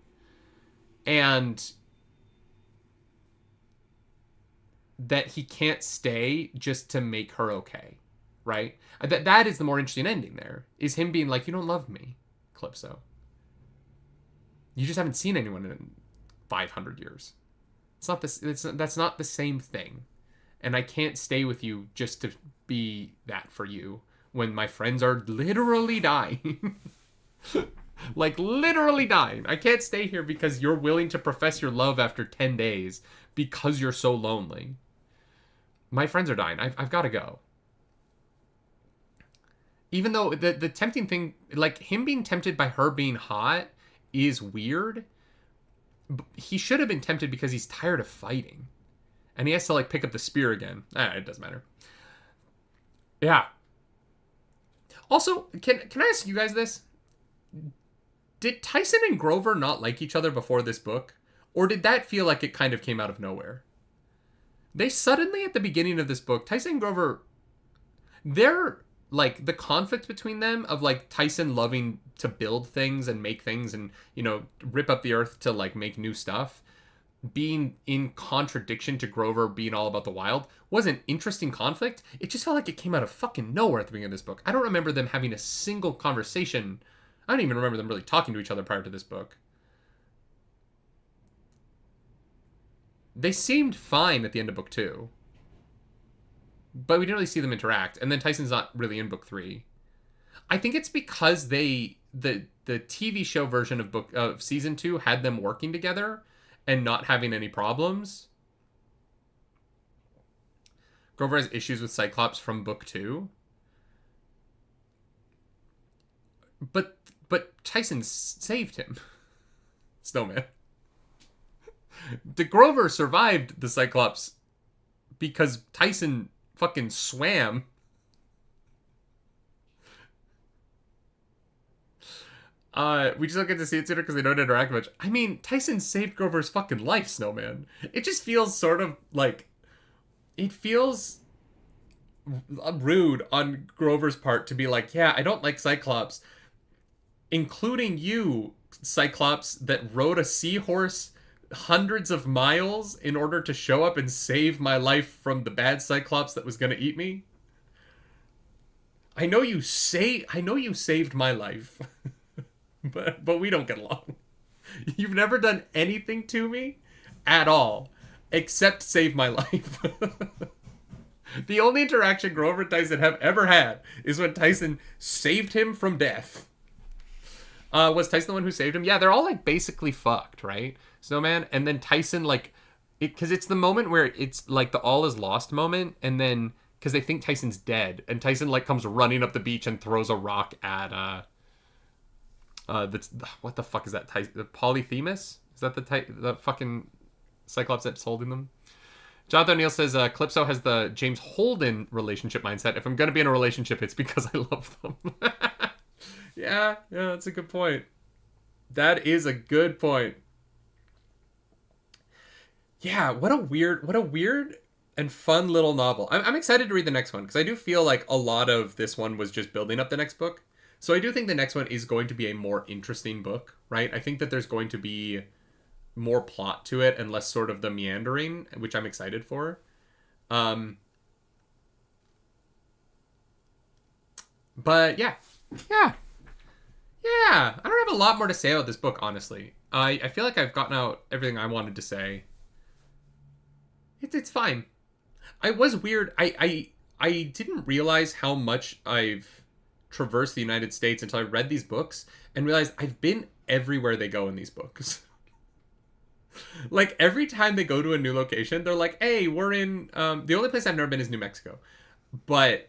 And that he can't stay just to make her okay. Right? That is the more interesting ending there. Is him being like, you don't love me, Calypso. You just haven't seen anyone in 500 years. It's not this. That's not the same thing. And I can't stay with you just to be that for you when my friends are literally dying. Like, literally dying. I can't stay here because you're willing to profess your love after 10 days because you're so lonely. My friends are dying. I've got to go. Even though the tempting thing, like, him being tempted by her being hot is weird. He should have been tempted because he's tired of fighting. And he has to, like, pick up the spear again. It doesn't matter. Yeah. Also, can I ask you guys this? Did Tyson and Grover not like each other before this book? Or did that feel like it kind of came out of nowhere? They suddenly, at the beginning of this book, Tyson and Grover, they're... like, the conflict between them of, like, Tyson loving to build things and make things and, you know, rip up the earth to, like, make new stuff. being in contradiction to Grover being all about the wild was an interesting conflict. It just felt like it came out of fucking nowhere at the beginning of this book. I don't remember them having a single conversation. I don't even remember them really talking to each other prior to this book. They seemed fine at the end of book 2. But we didn't really see them interact. And then Tyson's not really in book 3. I think it's because the TV show version of season 2 had them working together and not having any problems. Grover has issues with Cyclops from book 2. But Tyson saved him. Snowman. The Grover survived the Cyclops because Tyson fucking swam. We just don't get to see it sooner because they don't interact much. I mean, Tyson saved Grover's fucking life, Snowman. It just feels sort of like... It feels rude on Grover's part to be like, yeah, I don't like Cyclops. Including you, Cyclops, that rode a seahorse hundreds of miles in order to show up and save my life from the bad Cyclops that was going to eat me. I know you saved my life. But we don't get along. You've never done anything to me at all except save my life. The only interaction Grover and Tyson have ever had is when Tyson saved him from death. Was Tyson the one who saved him? Yeah, they're all like basically fucked, right? Snowman. And then Tyson because it's the moment where it's like the all is lost moment, and then because they think Tyson's dead, and Tyson like comes running up the beach and throws a rock at what the fuck is that? The Polyphemus? Is that the fucking Cyclops that's holding them? Jonathan O'Neill says Calypso has the James Holden relationship mindset. If I'm gonna be in a relationship, it's because I love them. yeah, that's a good point. That is a good point. Yeah, what a weird and fun little novel. I'm excited to read the next one because I do feel like a lot of this one was just building up the next book. So I do think the next one is going to be a more interesting book, right? I think that there's going to be more plot to it and less sort of the meandering, which I'm excited for. But yeah. I don't have a lot more to say about this book, honestly. I feel like I've gotten out everything I wanted to say. It's fine. I was weird. I didn't realize how much I've traverse the United States until I read these books and realized I've been everywhere they go in these books. Like every time they go to a new location, they're like, hey, we're in the only place I've never been is New Mexico. But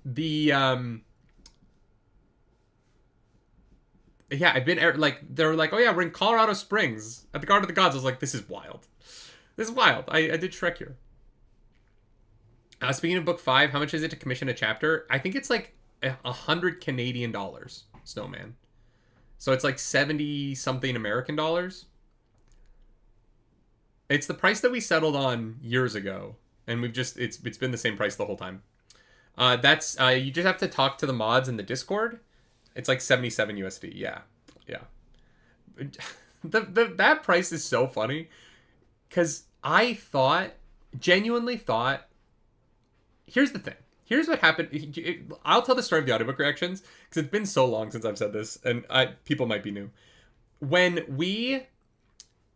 the I've been like, they're like, oh yeah, we're in Colorado Springs at the Garden of the Gods. I was like, this is wild. I did Shrek here. Speaking of book 5, how much is it to commission a chapter? I think it's like 100 Canadian dollars, Snowman. So it's like 70 something American dollars. It's the price that we settled on years ago, and it's been the same price the whole time. That's you just have to talk to the mods in the Discord. It's like 77 USD. Yeah. That price is so funny because I genuinely thought. Here's the thing. Here's what happened. I'll tell the story of the audiobook reactions because it's been so long since I've said this, and people might be new. When we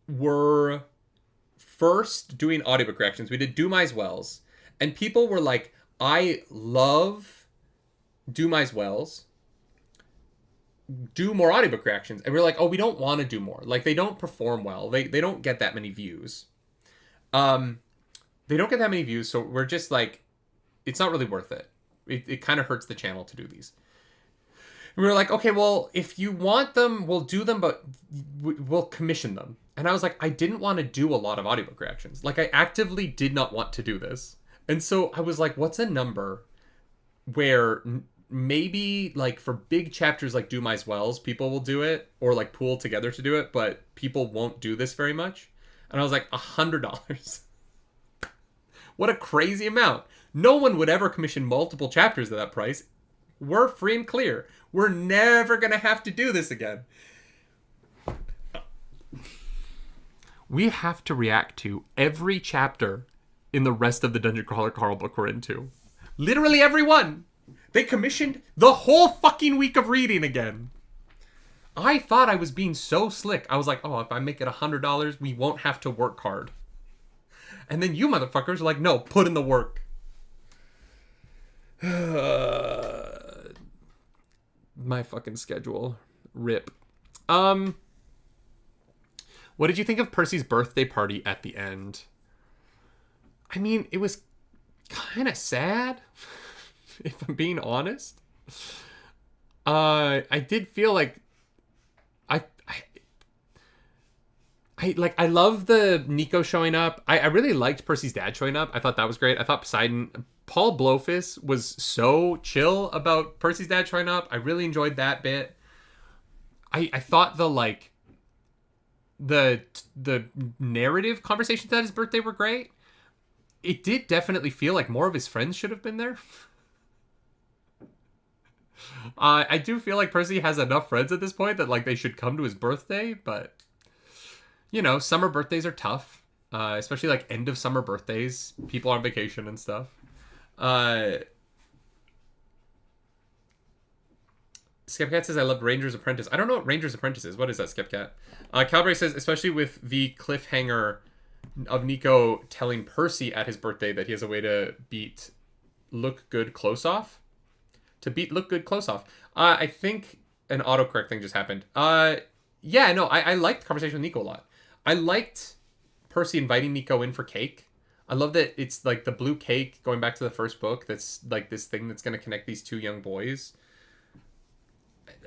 were first doing audiobook reactions, we did Do My's Wells, and people were like, I love Do My's Wells. Do more audiobook reactions. And we're like, oh, we don't want to do more. Like, they don't perform well. They don't get that many views. They don't get that many views, so we're just like, it's not really worth it. It kind of hurts the channel to do these. And we were like, okay, well, if you want them, we'll do them, but we'll commission them. And I was like, I didn't want to do a lot of audiobook reactions. Like, I actively did not want to do this. And so I was like, what's a number where maybe, like, for big chapters like Do My's Wells, people will do it, or, like, pool together to do it, but people won't do this very much. And I was like, $100. What a crazy amount. No one would ever commission multiple chapters at that price. We're free and clear. We're never going to have to do this again. We have to react to every chapter in the rest of the Dungeon Crawler Carl book we're into. Literally every one. They commissioned the whole fucking week of reading again. I thought I was being so slick. I was like, oh, if I make it $100, we won't have to work hard. And then you motherfuckers are like, no, put in the work. My fucking schedule. Rip. What did you think of Percy's birthday party at the end? I mean, it was kind of sad, if I'm being honest. I did feel like I love the Nico showing up. I really liked Percy's dad showing up. I thought that was great. I thought Paul Blowfist was so chill about Percy's dad showing up. I really enjoyed that bit. I thought the narrative conversations at his birthday were great. It did definitely feel like more of his friends should have been there. I do feel like Percy has enough friends at this point that like they should come to his birthday, but you know, summer birthdays are tough, especially like end of summer birthdays. People are on vacation and stuff. Skepcat says, I love Ranger's Apprentice. I don't know what Ranger's Apprentice is. What is that, Skepcat? Calbray says, especially with the cliffhanger of Nico telling Percy at his birthday that he has a way to beat Look Good Close Off. I think an autocorrect thing just happened. I liked the conversation with Nico a lot. I liked Percy inviting Nico in for cake. I love that it's like the blue cake going back to the first book. That's like this thing that's going to connect these two young boys.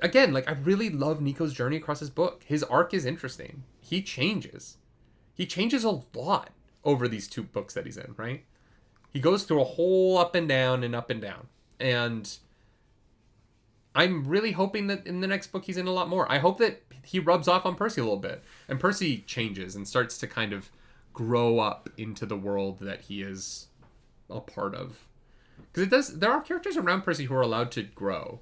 Again, like I really love Nico's journey across his book. His arc is interesting. He changes a lot over these two books that he's in, right? He goes through a whole up and down and up and down. And I'm really hoping that in the next book he's in a lot more. I hope that he rubs off on Percy a little bit. And Percy changes and starts to kind of grow up into the world that he is a part of. Because there are characters around Percy who are allowed to grow.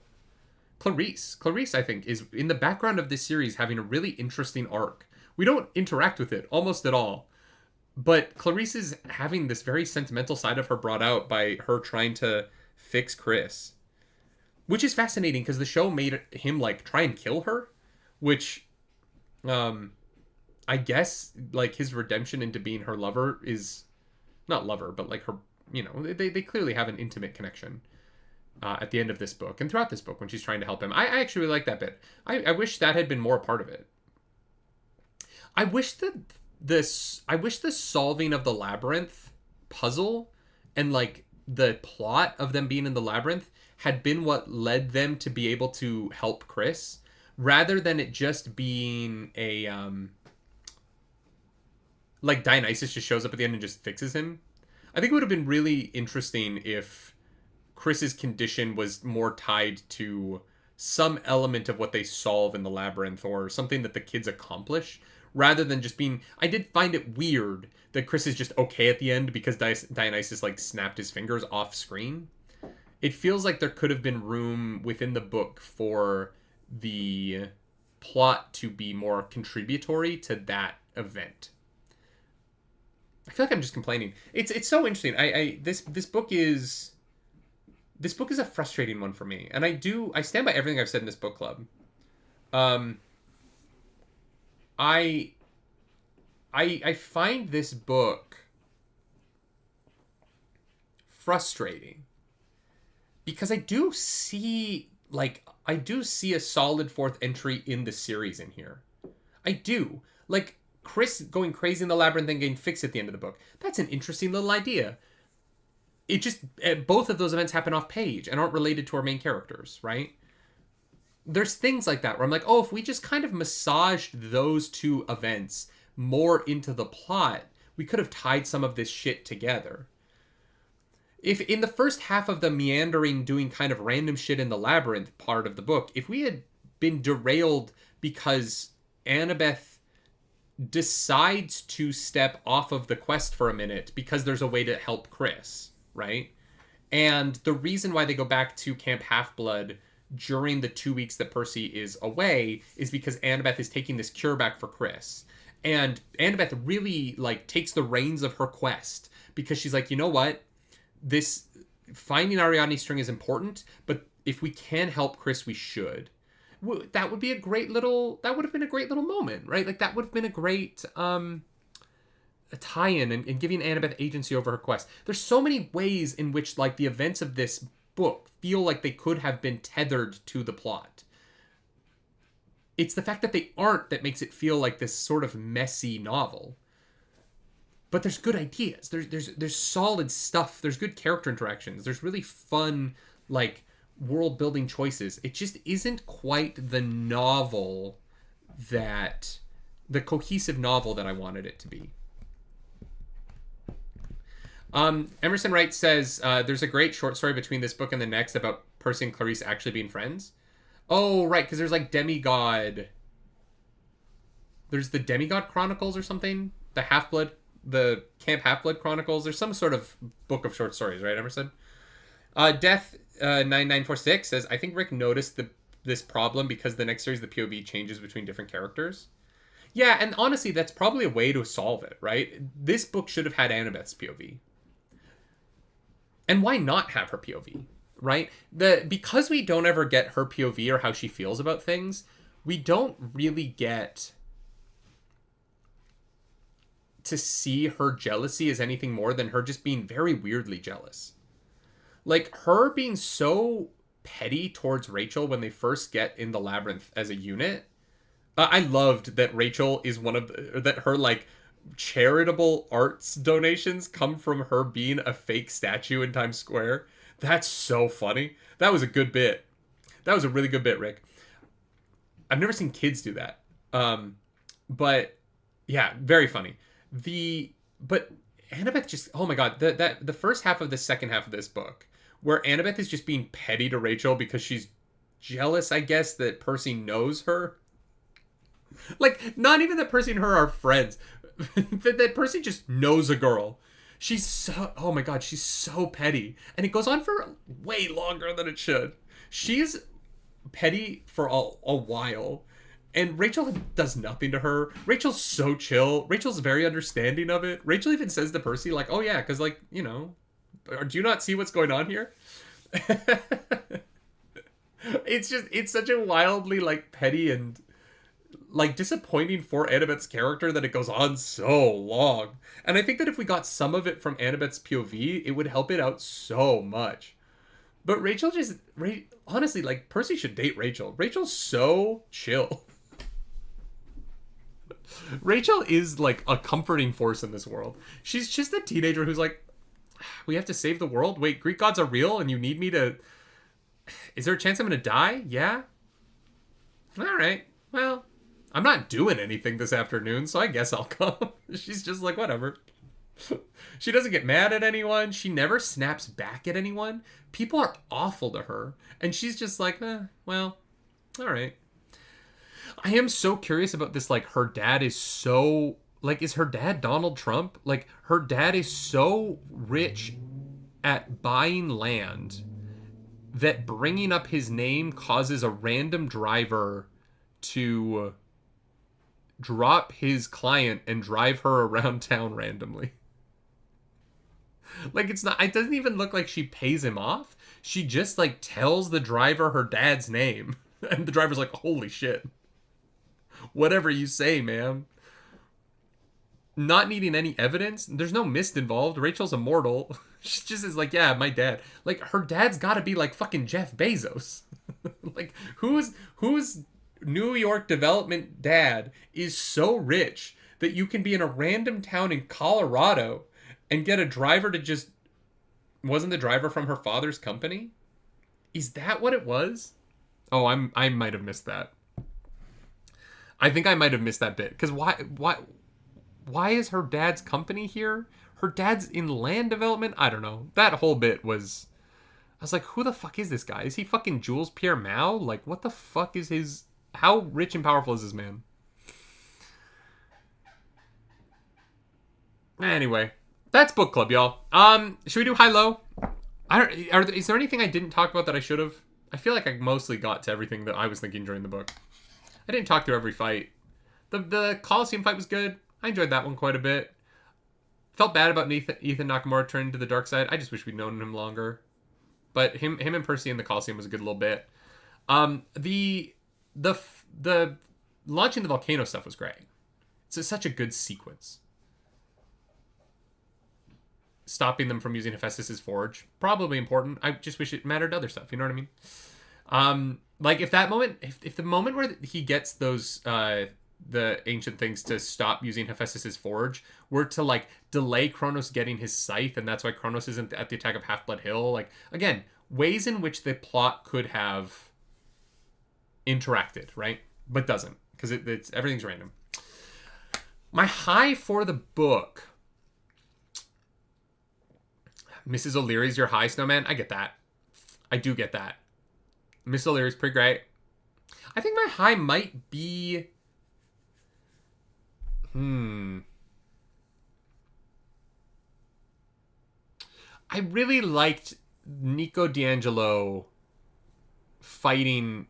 Clarice, I think, is in the background of this series having a really interesting arc. We don't interact with it almost at all. But Clarice is having this very sentimental side of her brought out by her trying to fix Chris. Which is fascinating because the show made him like try and kill her. Which, I guess, like his redemption into being her lover is not lover, but like her, you know, they clearly have an intimate connection. At the end of this book and throughout this book when she's trying to help him. I actually really like that bit. I wish that had been more a part of it. I wish the solving of the Labyrinth puzzle and like the plot of them being in the Labyrinth had been what led them to be able to help Chris rather than it just being a like Dionysus just shows up at the end and just fixes him. I think it would have been really interesting if Chris's condition was more tied to some element of what they solve in the Labyrinth or something that the kids accomplish rather than just being... I did find it weird that Chris is just okay at the end because Dionysus like snapped his fingers off screen. It feels like there could have been room within the book for the plot to be more contributory to that event. I feel like I'm just complaining. It's so interesting. This book is a frustrating one for me, and I stand by everything I've said in this book club. I find this book frustrating because I do see a solid fourth entry in the series in here. I do. Like Chris going crazy in the Labyrinth and getting fixed at the end of the book. That's an interesting little idea. It just, both of those events happen off page and aren't related to our main characters, right? There's things like that where I'm like, oh, if we just kind of massaged those two events more into the plot, we could have tied some of this shit together. If in the first half of the meandering, doing kind of random shit in the Labyrinth part of the book, if we had been derailed because Annabeth decides to step off of the quest for a minute because there's a way to help Chris, right? And the reason why they go back to Camp Half-Blood during the 2 weeks that Percy is away is because Annabeth is taking this cure back for Chris. And Annabeth really, like, takes the reins of her quest because she's like, you know what? This finding Ariadne's string is important, but if we can help Chris, we should. That would be a great little, that would have been a great little moment, right? Like, that would have been a great a tie-in and giving Annabeth agency over her quest. There's so many ways in which, like, the events of this book feel like they could have been tethered to the plot. It's the fact that they aren't that makes it feel like this sort of messy novel. But there's good ideas. There's solid stuff. There's good character interactions. There's really fun, like, world-building choices. It just isn't quite the novel that... the cohesive novel that I wanted it to be. Emerson Wright says, there's a great short story between this book and the next about Percy and Clarice actually being friends. Oh, right, because there's, like, Demigod. There's the Demigod Chronicles or something? The Camp Half-Blood Chronicles. There's some sort of book of short stories, right, Emerson? Death 9946 says, I think Rick noticed this problem because the next series the POV changes between different characters. Yeah, and honestly, that's probably a way to solve it, right? This book should have had Annabeth's POV. And why not have her POV, right? Because we don't ever get her POV or how she feels about things, we don't really get to see her jealousy as anything more than her just being very weirdly jealous. Like, her being so petty towards Rachel when they first get in the Labyrinth as a unit. I loved that Rachel is that her, like, charitable arts donations come from her being a fake statue in Times Square. That's so funny. That was a good bit. That was a really good bit, Rick. I've never seen kids do that. But yeah, very funny. But Annabeth just, oh my god, the first half of the second half of this book, where Annabeth is just being petty to Rachel because she's jealous, I guess, that Percy knows her. Like, not even that Percy and her are friends. that Percy just knows a girl. She's so, oh my god, she's so petty. And it goes on for way longer than it should. She's petty for a while. And Rachel does nothing to her. Rachel's so chill. Rachel's very understanding of it. Rachel even says to Percy, like, oh yeah, because, like, you know, do you not see what's going on here? It's such a wildly, like, petty and, like, disappointing for Annabeth's character that it goes on so long. And I think that if we got some of it from Annabeth's POV, it would help it out so much. But Rachel just, honestly, like, Percy should date Rachel. Rachel's so chill. Rachel is, like, a comforting force in this world. She's just a teenager who's like, we have to save the world? Wait, Greek gods are real and you need me to... Is there a chance I'm going to die? Yeah? Alright, well... I'm not doing anything this afternoon, so I guess I'll come. She's just like, whatever. She doesn't get mad at anyone. She never snaps back at anyone. People are awful to her. And she's just like, well, all right. I am so curious about this. Like, her dad is so... Like, is her dad Donald Trump? Like, her dad is so rich at buying land that bringing up his name causes a random driver to... drop his client and drive her around town randomly. Like, it's not, it doesn't even look like she pays him off. She just, like, tells the driver her dad's name. And the driver's like, holy shit. Whatever you say, ma'am. Not needing any evidence. There's no mist involved. Rachel's immortal. She just is like, yeah, my dad. Like, her dad's gotta be like fucking Jeff Bezos. Like, who's New York development dad is so rich that you can be in a random town in Colorado and get a driver to just... Wasn't the driver from her father's company? Is that what it was? Oh, I might have missed that. I think I might have missed that bit. Because why is her dad's company here? Her dad's in land development? I don't know. That whole bit was... I was like, who the fuck is this guy? Is he fucking Jules Pierre Mao? Like, what the fuck is his... How rich and powerful is this man? Anyway, that's book club, y'all. Should we do high-low? Is there anything I didn't talk about that I should have? I feel like I mostly got to everything that I was thinking during the book. I didn't talk through every fight. The Coliseum fight was good. I enjoyed that one quite a bit. Felt bad about Ethan Nakamura turning to the dark side. I just wish we'd known him longer. But him and Percy in the Coliseum was a good little bit. The launching the volcano stuff was great. It's such a good sequence. Stopping them from using Hephaestus's forge, probably important. I just wish it mattered to other stuff. You know what I mean? Like if that moment, if the moment where he gets those the ancient things to stop using Hephaestus's forge were to like delay Kronos getting his scythe, and that's why Kronos isn't at the attack of Half-Blood Hill. Like again, ways in which the plot could have interacted, right? But doesn't, because it's everything's random. My high for the book. Mrs. O'Leary's your high, Snowman. I get that. I do get that. Mrs. O'Leary's pretty great. I think my high might be... I really liked Nico D'Angelo fighting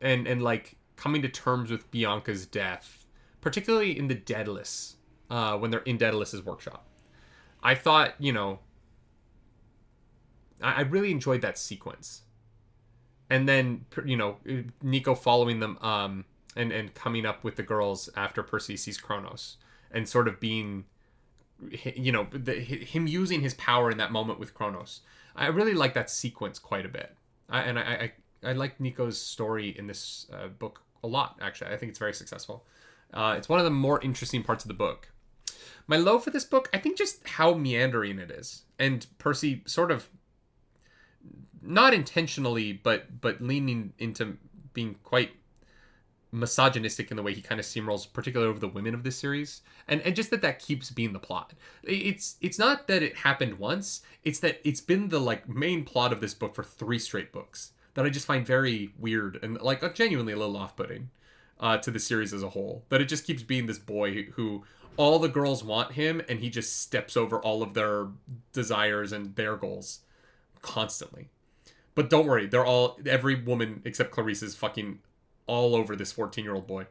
and like coming to terms with Bianca's death, particularly in the Daedalus, when they're in Daedalus's workshop. I thought, you know, I really enjoyed that sequence. And then, you know, Nico following them and coming up with the girls after Percy sees Kronos and sort of being, you know, him using his power in that moment with Kronos. I really like that sequence quite a bit. I like Nico's story in this book a lot, actually. I think it's very successful. It's one of the more interesting parts of the book. My low for this book, I think just how meandering it is. And Percy sort of, not intentionally, but leaning into being quite misogynistic in the way he kind of steamrolls, particularly over the women of this series. And just that keeps being the plot. It's not that it happened once. It's that it's been the like main plot of this book for 3 straight books that I just find very weird and like genuinely a little off-putting to the series as a whole. That it just keeps being this boy who all the girls want him and he just steps over all of their desires and their goals constantly. But don't worry, every woman except Clarice is fucking all over this 14-year-old boy.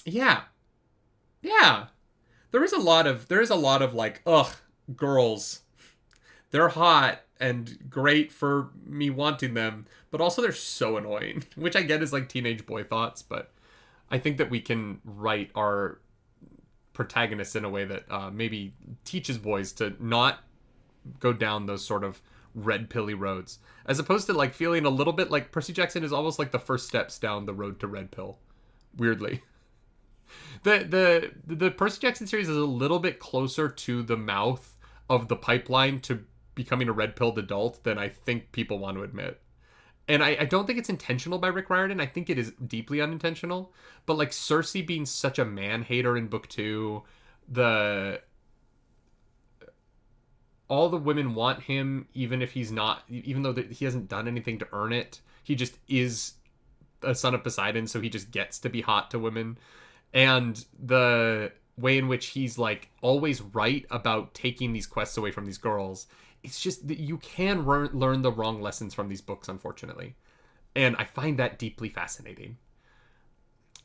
Yeah. There is a lot of like, ugh, girls. They're hot and great for me wanting them, but also they're so annoying, which I get is like teenage boy thoughts, but I think that we can write our protagonists in a way that maybe teaches boys to not go down those sort of red pilly roads, as opposed to like feeling a little bit like Percy Jackson is almost like the first steps down the road to red pill. Weirdly, the Percy Jackson series is a little bit closer to the mouth of the pipeline to becoming a red pilled adult than I think people want to admit. And I don't think it's intentional by Rick Riordan. I think it is deeply unintentional. But like Cersei being such a man hater in book 2, all the women want him, even if he's not, even though he hasn't done anything to earn it. He just is a son of Poseidon, so he just gets to be hot to women. And the way in which he's like always right about taking these quests away from these girls. It's just that you can learn the wrong lessons from these books, unfortunately. And I find that deeply fascinating.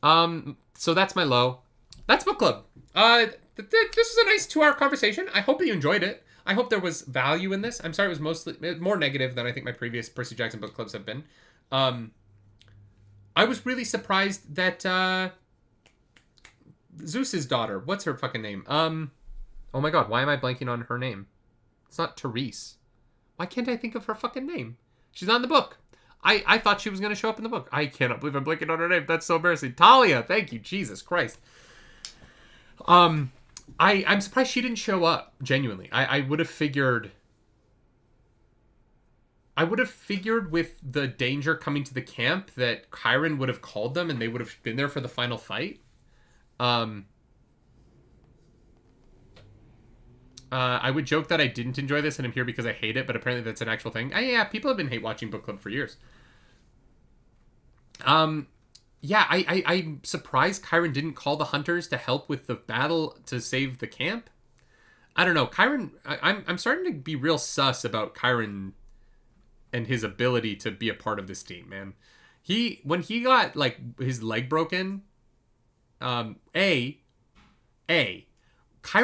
So that's my low. That's book club. This was a nice 2-hour conversation. I hope that you enjoyed it. I hope there was value in this. I'm sorry it was mostly more negative than I think my previous Percy Jackson book clubs have been. I was really surprised that Zeus's daughter, what's her fucking name? Oh my god, why am I blanking on her name? It's not Therese. Why can't I think of her fucking name? She's not in the book. I thought she was going to show up in the book. I cannot believe I'm blanking on her name. That's so embarrassing. Talia, thank you. Jesus Christ. I'm surprised she didn't show up, genuinely. I would have figured with the danger coming to the camp that Chiron would have called them and they would have been there for the final fight. I would joke that I didn't enjoy this and I'm here because I hate it, but apparently that's an actual thing. Yeah, people have been hate watching book club for years. Yeah, I'm surprised Chiron didn't call the hunters to help with the battle to save the camp. I don't know. Chiron, I'm starting to be real sus about Chiron and his ability to be a part of this team, man. When he got, like, his leg broken, Chiron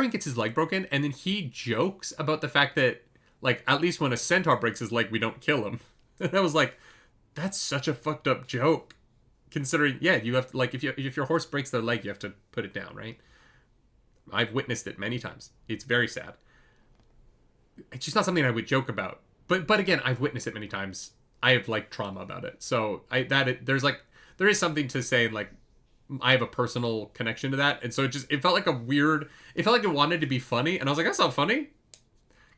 gets his leg broken, and then he jokes about the fact that, like, at least when a centaur breaks his leg, we don't kill him. And I was like, that's such a fucked up joke. Considering, yeah, you have to, like, if your horse breaks their leg, you have to put it down, right? I've witnessed it many times. It's very sad. It's just not something I would joke about. But again, I've witnessed it many times. I have, like, trauma about it. So there is something to say, like, I have a personal connection to that. And so it felt like it felt like it wanted to be funny. And I was like, that's not funny.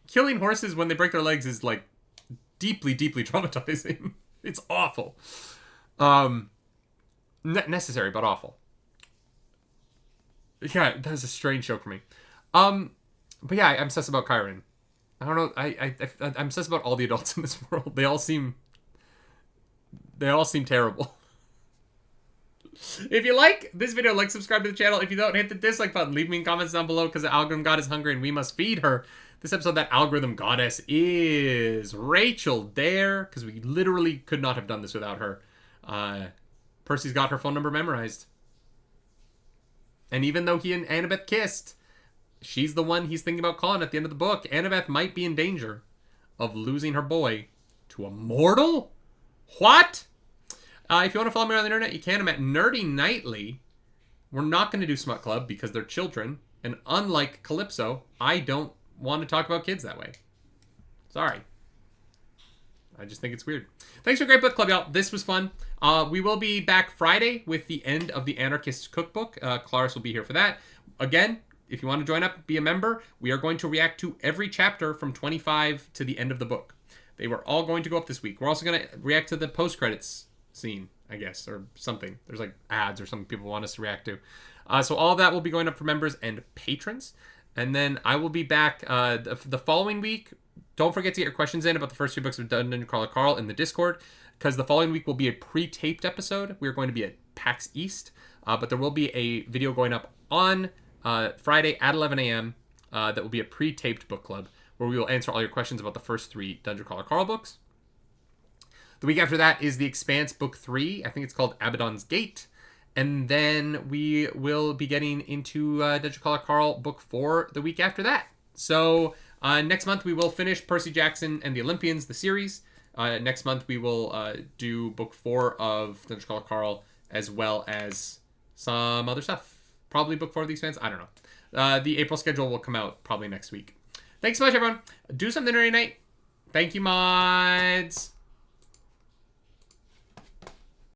Killing horses when they break their legs is, like, deeply, deeply traumatizing. It's awful. Necessary, but awful. Yeah, that was a strange joke for me. But yeah, I'm obsessed about Chiron. I don't know. I'm obsessed about all the adults in this world. They all seem terrible. If you like this video, like, subscribe to the channel. If you don't, hit the dislike button. Leave me in comments down below, because the algorithm god is hungry and we must feed her. This episode, that algorithm goddess is Rachel Dare, because we literally could not have done this without her. Percy's got her phone number memorized. And even though he and Annabeth kissed, she's the one he's thinking about calling at the end of the book. Annabeth might be in danger of losing her boy to a mortal? What? If you want to follow me on the internet, you can. I'm at nerdynightly. We're not going to do Smut Club because they're children. And unlike Calypso, I don't want to talk about kids that way. Sorry. I just think it's weird. Thanks for a great book club, y'all. This was fun. We will be back Friday with the end of the Anarchist Cookbook. Clarice will be here for that. Again, if you want to join up, be a member. We are going to react to every chapter from 25 to the end of the book. They were all going to go up this week. We're also going to react to the post-credits scene, I guess, or something. There's, like, ads or something people want us to react to. So all of that will be going up for members and patrons. And then I will be back the following week. Don't forget to get your questions in about the first 2 books of Dungeon Crawler Carl in the Discord, because the following week will be a pre-taped episode. We're going to be at PAX East, but there will be a video going up on Friday at 11 a.m. That will be a pre-taped book club, where we will answer all your questions about the first 3 Dungeon Crawler Carl books. The week after that is The Expanse Book 3. I think it's called Abaddon's Gate. And then we will be getting into Dungeon Crawler Carl Book 4 the week after that. So next month we will finish Percy Jackson and the Olympians, the series. Next month we will do Book 4 of Dungeon Crawler Carl, as well as some other stuff. Probably Book 4 of The Expanse. I don't know. The April schedule will come out probably next week. Thanks so much, everyone. Do something nerdy night. Thank you, mods.